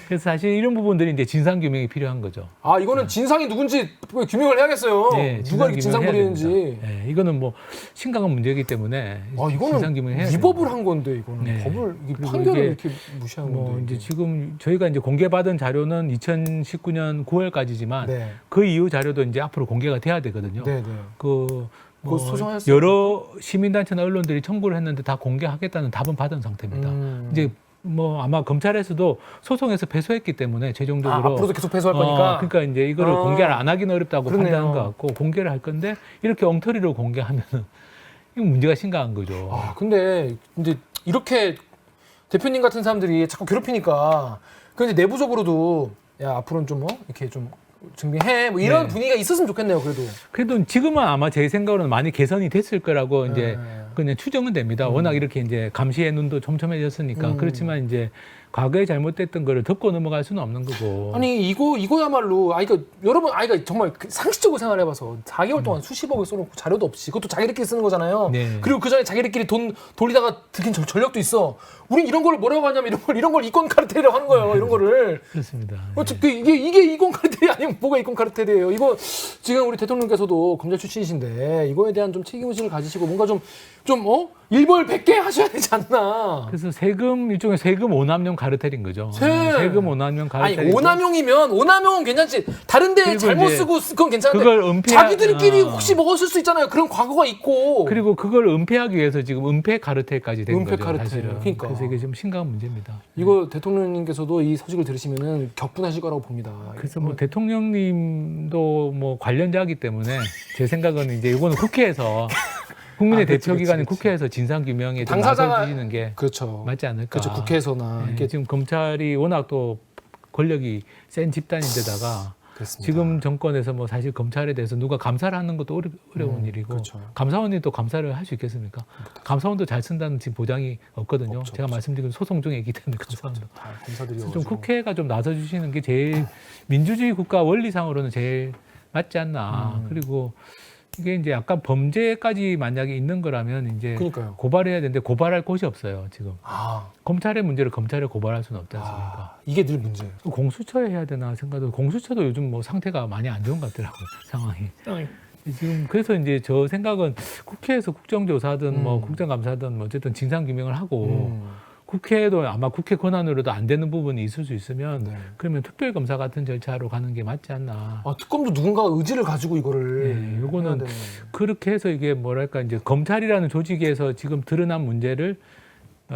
그래서 사실 이런 부분들이 이제 진상 규명이 필요한 거죠. 아 이거는 진상이 누군지 규명을 해야겠어요. 네, 누가 이렇게 진상 규명을 해야 부리는지. 됩니다. 네, 이거는 뭐 심각한 문제이기 때문에 아 진상 이거는 규명해야 위법을 됩니다. 한 건데 이거는 네. 법을 이게 그리고 판결을 이게 이렇게 무시한 뭐 건데. 이제 지금 저희가 이제 공개받은 자료는 2019년 9월까지지만 네. 그 이후 자료도 이제 앞으로 공개가 돼야 되거든요. 네네. 그 그거 소송하셨어요? 여러 시민단체나 언론들이 청구를 했는데 다 공개하겠다는 답은 받은 상태입니다. 이제 뭐 아마 검찰에서도 소송에서 패소했기 때문에 최종적으로 앞으로도 계속 패소할 거니까. 그러니까 이제 이거를 공개를 안 하기는 어렵다고 그러네요. 판단한 것 같고 공개를 할 건데 이렇게 엉터리로 공개하면은 이건 문제가 심각한 거죠. 아 근데 이제 이렇게 대표님 같은 사람들이 자꾸 괴롭히니까 근데 내부적으로도 야 앞으로는 좀 이렇게 좀 증빙해 뭐 이런 네. 분위기가 있었으면 좋겠네요 그래도. 그래도 지금은 아마 제 생각으로는 많이 개선이 됐을 거라고 이제 그냥 추정은 됩니다. 워낙 이렇게 이제 감시의 눈도 촘촘해졌으니까. 그렇지만 이제 과거에 잘못됐던 거를 덮고 넘어갈 수는 없는 거고. 아니 이거야말로 그러니까 여러분 그러니까 정말 상식적으로 생각해봐서 4개월 동안 수십억을 써놓고 자료도 없이 그것도 자기들끼리 쓰는 거잖아요. 네. 그리고 그 전에 자기들끼리 돈 돌리다가 들킨 전력도 있어. 우린 이런 걸 뭐라고 하냐면 이런 걸 이권 카르텔이라고 하는 거예요. 이런 거를. 그렇습니다. 이게 이권 카르텔이 아니면 뭐가 이권 카르텔이에요? 이거 지금 우리 대통령께서도 검찰 출신이신데 이거에 대한 좀 책임의식을 가지시고 뭔가 좀 일벌백계 하셔야 되지 않나. 그래서 일종의 세금 오남용 카르텔인 거죠. 세금 오남용 카르텔. 아니 오남용은 괜찮지. 다른데 잘못 쓰고 그건 괜찮은데 그걸 자기들끼리 혹시 먹었을 수 있잖아요. 그런 과거가 있고. 그리고 그걸 은폐하기 위해서 지금 은폐 카르텔까지 된 은폐 거죠. 카르텔. 사실은. 그러니까. 그래서 이게 좀 심각한 문제입니다. 이거 대통령님께서도 이 소식을 들으시면은 격분하실 거라고 봅니다. 그래서 뭐 대통령님도 뭐 관련자이기 때문에 제 생각은 이제 이거는 국회에서 국민의 대표기관인 국회에서 진상규명에 좀 나서주시는 게 그렇죠. 맞지 않을까. 그렇죠. 국회에서나 네, 이렇게 지금 검찰이 워낙 또 권력이 센 집단인데다가 그렇습니다. 지금 정권에서 뭐 사실 검찰에 대해서 누가 감사를 하는 것도 어려운 일이고 그렇죠. 감사원이 또 감사를 할 수 있겠습니까? 감사원도 잘 쓴다는 지금 보장이 없거든요. 없죠, 제가 말씀드린 소송 중에 있기 때문에 감사원도. 다 검사들이 좀 국회가 좀 나서주시는 게 제일 민주주의 국가 원리상으로는 제일 맞지 않나. 그리고 이게 이제 약간 범죄까지 만약에 있는 거라면 이제 그러니까요. 고발해야 되는데 고발할 곳이 없어요 지금. 아, 검찰의 문제를 검찰에 고발할 수는 없지 않습니까? 이게 늘 문제예요. 공수처에 해야 되나 생각도. 공수처도 요즘 뭐 상태가 많이 안 좋은 것 같더라고요 상황이. 지금 그래서 이제 저 생각은 국회에서 국정조사든 뭐 국정감사든 뭐 어쨌든 진상규명을 하고 국회도 아마 국회 권한으로도 안 되는 부분이 있을 수 있으면 네. 그러면 특별검사 같은 절차로 가는 게 맞지 않나. 특검도 누군가가 의지를 가지고 이거를 네, 요거는 해야 되는. 그렇게 해서 이게 뭐랄까 이제 검찰이라는 조직에서 지금 드러난 문제를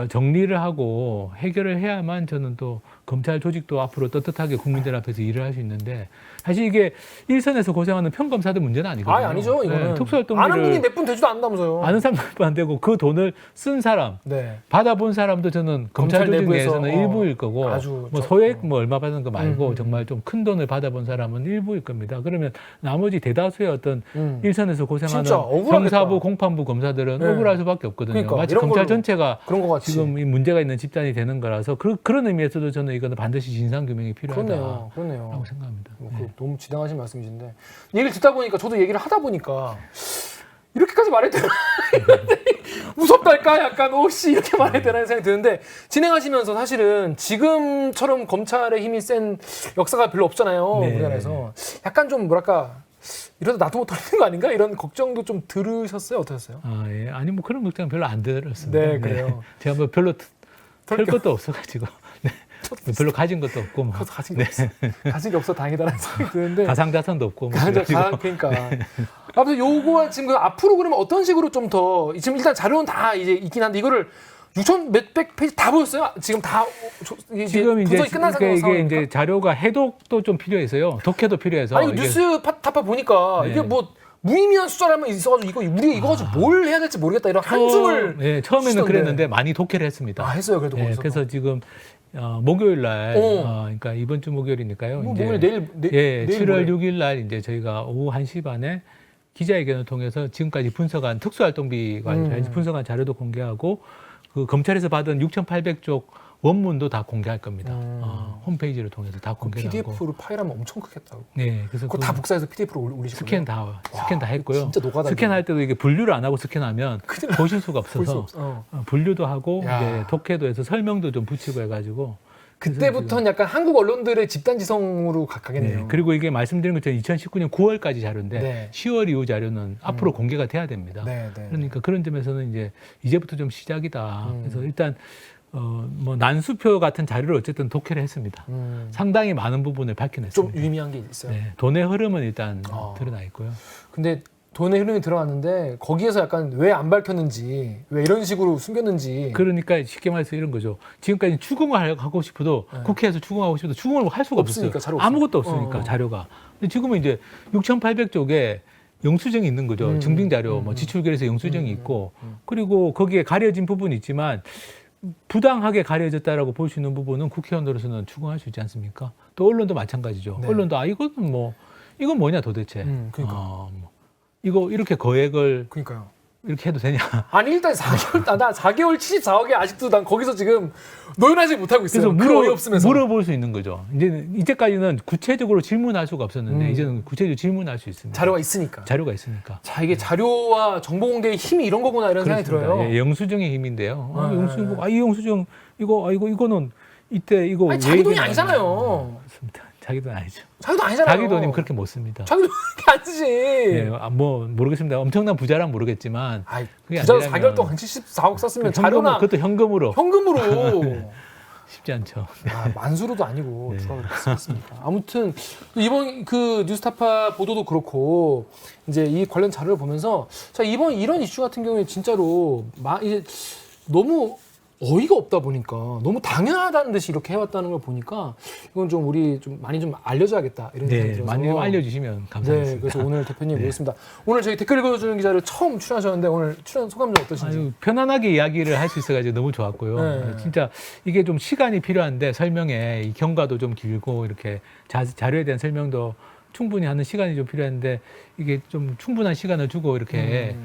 정리를 하고 해결을 해야만 저는 또 검찰 조직도 앞으로 떳떳하게 국민들 앞에서 일을 할 수 있는데 사실 이게 일선에서 고생하는 평검사들 문제는 아니거든요. 아니죠. 이거는 네, 특수활동비를 아는 분이 몇 분 되지도 않는다면서요. 아는 사람도 안 되고 그 돈을 쓴 사람, 네. 받아본 사람도 저는 검찰 조직 내부에서, 내에서는 일부일 거고 아주 뭐 소액 뭐 얼마 받은 거 말고 정말 좀 큰 돈을 받아본 사람은 일부일 겁니다. 그러면 나머지 대다수의 어떤 일선에서 고생하는 진짜 억울하겠다. 형사부, 공판부 검사들은 네. 억울할 수밖에 없거든요. 그러니까, 마치 이런 검찰 걸로 전체가 그런 것 같이. 지금 이 문제가 있는 집단이 되는 거라서 그런 의미에서도 저는 이거는 반드시 진상규명이 필요하다고 그렇네요. 생각합니다. 너무 지당하신 말씀이신데 얘기를 듣다 보니까 저도 얘기를 하다 보니까 이렇게까지 말해도 되나? 무섭달까? 약간 혹시 이렇게 말해도 되나 생각이 드는데 진행하시면서 사실은 지금처럼 검찰의 힘이 센 역사가 별로 없잖아요. 네. 우리나라에서 약간 좀 뭐랄까 이러다 나도 못 털리는 거 아닌가? 이런 걱정도 좀 들으셨어요? 어떠셨어요? 예. 아니 뭐 그런 걱정은 별로 안 들었습니다. 네, 그래요. 제가 뭐 별로 털 것도 없어가지고 네. 별로 가진 것도 없고 뭐. 가진 게 없어. 가진 게 없어 다행이다라는 생각이 드는데 가상자산도 없고 뭐. 그러니까 아무튼 요거 지금 앞으로 그러면 어떤 식으로 좀 더 지금 일단 자료는 다 이제 있긴 한데 이거를 6,000 몇백 페이지 다 보였어요? 지금 다 지금 이제 끝난 이게 상황입니까? 이제 자료가 해독도 좀 필요해서요. 독해도 필요해서. 아니 뉴스 타파 보니까 네. 이게 뭐 무의미한 숫자라면 있어가지고 우리가 이거 가지고 뭘 해야 될지 모르겠다 이런 한숨을 처음에는 쉬던데. 그랬는데 많이 독해를 했습니다. 했어요 그래도 거기서. 그래서 지금 목요일 날 그러니까 이번 주 목요일이니까요. 뭐 이제 목요일 내일 7월 6일 날 이제 저희가 오후 1시 반에 기자회견을 통해서 지금까지 분석한 특수활동비 관련 분석한 자료도 공개하고 그 검찰에서 받은 6,800쪽 원문도 다 공개할 겁니다. 홈페이지를 통해서 다 공개하고. PDF로 파일하면 엄청 크겠다고. 네, 그래서 그거 다 복사해서 PDF로 올리실 스캔 거예요? 다 했고요. 진짜 노가다. 스캔할 때도 이게 분류를 안 하고 스캔하면 보실 수가 없어서 분류도 하고 이제 독해도 해서 설명도 좀 붙이고 해가지고. 그때부터는 약간 한국 언론들의 집단지성으로 가겠네요. 네, 그리고 이게 말씀드린 것처럼 2019년 9월까지 자료인데 네. 10월 이후 자료는 앞으로 공개가 돼야 됩니다. 네. 그러니까 그런 점에서는 이제부터 좀 시작이다. 그래서 일단 뭐 난수표 같은 자료를 어쨌든 독해를 했습니다. 상당히 많은 부분을 밝혀냈습니다. 좀 유의미한 게 있어요. 네, 돈의 흐름은 일단 드러나 있고요. 근데 돈의 흐름이 들어왔는데 거기에서 약간 왜 안 밝혔는지 왜 이런 식으로 숨겼는지 그러니까 쉽게 말해서 이런 거죠. 지금까지 추궁을 하고 싶어도 국회에서 추궁하고 싶어도 추궁을 할 수가 없어요. 자료가 아무것도 없으니까 자료가. 근데 지금은 이제 6,800쪽에 영수증이 있는 거죠. 증빙 자료, 뭐 지출결에서 영수증이 있고 그리고 거기에 가려진 부분이 있지만 부당하게 가려졌다라고 볼 수 있는 부분은 국회의원으로서는 추궁할 수 있지 않습니까? 또 언론도 마찬가지죠. 네. 언론도 이건 뭐냐 도대체. 그러니까. 이거 이렇게 거액을 그러니까요. 이렇게 해도 되냐? 아니 일단 4개월 나 4개월 74억에 아직도 난 거기서 지금 노연하지 못하고 있어요. 그래서 그 어이없으면서. 물어볼 수 있는 거죠. 이제까지는 구체적으로 질문할 수가 없었는데 이제는 구체적으로 질문할 수 있습니다. 자료가 있으니까. 자료가 있으니까. 자 이게 자료와 정보 공개의 힘이 이런 거구나 이런 생각이 들어요. 예, 영수증의 힘인데요. 영수증 이 영수증 이거는 이때 이거 아니, 자기 돈이 아니잖아요. 맞습니다. 자기 돈 아니죠. 자기 돈 아니잖아요. 자기 돈이면 그렇게 못 씁니다. 자기 돈 그렇게 안 쓰지. 예, 뭐 모르겠습니다. 엄청난 부자란 모르겠지만 아이, 그게 부자로 아니라면 4개월 동안 74억 썼으면 자료나 그것도 현금으로 현금으로 쉽지 않죠. 만수로도 아니고 네. 누가 그렇게 쓰겠습니다. 아무튼 이번 그 뉴스타파 보도도 그렇고 이제 이 관련 자료를 보면서 자 이번 이런 이슈 같은 경우에 진짜로 이제 너무 어이가 없다 보니까 너무 당연하다는 듯이 이렇게 해왔다는 걸 보니까 이건 좀 우리 좀 많이 좀 알려줘야겠다 이런 생각이 네, 들어서 많이 좀 알려주시면 감사하겠습니다. 네, 그래서 오늘 대표님 네. 모셨습니다. 오늘 저희 댓글 읽어주는 기자를 처음 출연하셨는데 오늘 출연 소감 좀 어떠신지? 아유, 편안하게 이야기를 할 수 있어가지고 너무 좋았고요. 네. 진짜 이게 좀 시간이 필요한데 설명에 이 경과도 좀 길고 이렇게 자료에 대한 설명도 충분히 하는 시간이 좀 필요한데 이게 좀 충분한 시간을 주고 이렇게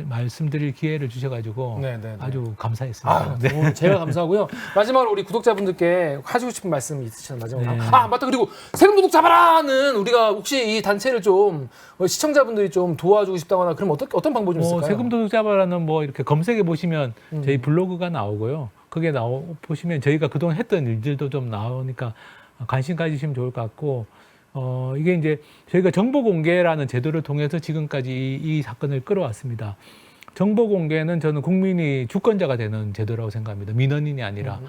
말씀드릴 기회를 주셔가지고 네, 네, 네. 아주 감사했습니다. 아, 네. 오늘 제가 감사하고요. 마지막으로 우리 구독자분들께 하시고 싶은 말씀 있으시나요? 마지막으로. 네. 아 맞다. 그리고 세금 도둑 잡아라는 우리가 혹시 이 단체를 좀 시청자분들이 좀 도와주고 싶다거나 그러면 어떤 방법이 좀 있을까요? 세금 도둑 잡아라는 뭐 이렇게 검색해 보시면 저희 블로그가 나오고요. 그게 보시면 저희가 그동안 했던 일들도 좀 나오니까 관심 가지시면 좋을 것 같고 이게 이제 저희가 정보 공개라는 제도를 통해서 지금까지 이 사건을 끌어왔습니다. 정보 공개는 저는 국민이 주권자가 되는 제도라고 생각합니다. 민원인이 아니라.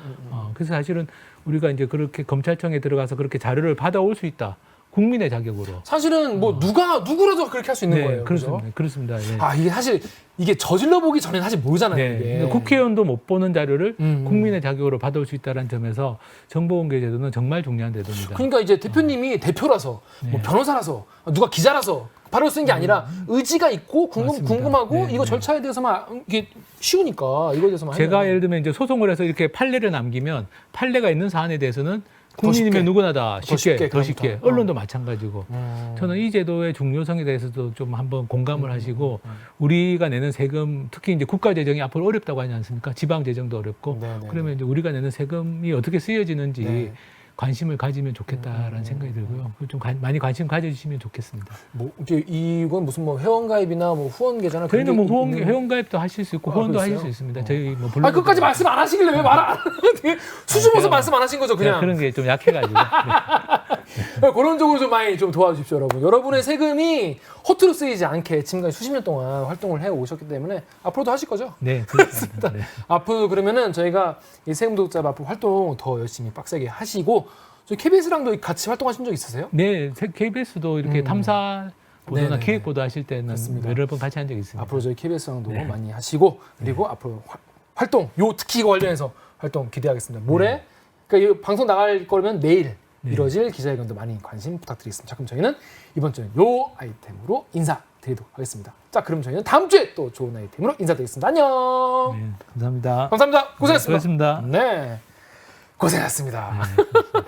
그래서 사실은 우리가 이제 그렇게 검찰청에 들어가서 그렇게 자료를 받아올 수 있다. 국민의 자격으로. 사실은 뭐 누구라도 그렇게 할 수 있는 거예요. 그렇습니다. 그죠? 그렇습니다. 예. 아 이게 사실 이게 저질러 보기 전에 사실 모르잖아요. 네. 이게. 그러니까 국회의원도 못 보는 자료를 국민의 자격으로 받아올 수 있다는 점에서 정보공개 제도는 정말 중요한 제도입니다. 그러니까 이제 대표님이 대표라서 뭐 변호사라서 누가 기자라서 바로 쓴 게 아니라 의지가 있고 맞습니다. 궁금하고 네, 이거 네. 절차에 대해서만 이게 쉬우니까 이거에 대해서만 제가 하면. 예를 들면 이제 소송을 해서 이렇게 판례를 남기면 판례가 있는 사안에 대해서는 국민이면 쉽게. 누구나 다 쉽게 더 쉽게 그다음부터. 언론도 마찬가지고 저는 이 제도의 중요성에 대해서도 좀 한번 공감을 하시고 우리가 내는 세금 특히 이제 국가 재정이 앞으로 어렵다고 하지 않습니까? 지방 재정도 어렵고 네, 네, 그러면 이제 우리가 내는 세금이 어떻게 쓰여지는지 네. 관심을 가지면 좋겠다라는 생각이 들고요. 좀 많이 관심 가져주시면 좋겠습니다. 뭐 이제 이건 무슨 뭐 회원가입이나 뭐 후원 계좌나 그런 저희는 뭐 게 있는- 회원가입도 하실 수 있고 아, 후원도 그랬어요? 하실 수 있습니다. 저희 뭐 아 끝까지 말씀 안 하시길래 왜 말 안 하는데 수줍어서 제가- 말씀 안 하신 거죠 그냥. 그런 게 좀 약해가지고. 네. 그런 쪽으로 좀 많이 좀 도와주십시오, 여러분. 여러분의 세금이 허투루 쓰이지 않게 지금까지 수십 년 동안 활동을 해 오셨기 때문에 앞으로도 하실 거죠? 네, 그렇습니다. 네. 앞으로 그러면은 저희가 이 세금 도둑자 앞으로 활동 더 열심히 빡세게 하시고 저희 KBS랑도 같이 활동하신 적 있으세요? 네, KBS도 이렇게 탐사 보도나 네네네. 기획 보도 하실 때는 맞습니다. 여러 번 같이 한 적이 있습니다. 앞으로 저희 KBS랑도 많이 하시고 그리고 앞으로 활동 특히 이거 관련해서 활동 기대하겠습니다. 모레 그러니까 이 방송 나갈 거면 내일 이뤄질 기자회견도 많이 관심 부탁드리겠습니다. 자, 그럼 저희는 이번 주에 요 아이템으로 인사드리도록 하겠습니다. 자, 그럼 저희는 다음 주에 또 좋은 아이템으로 인사드리겠습니다. 안녕. 네, 감사합니다. 감사합니다. 고생하셨습니다. 수고하셨습니다. 네, 고생하셨습니다. 네,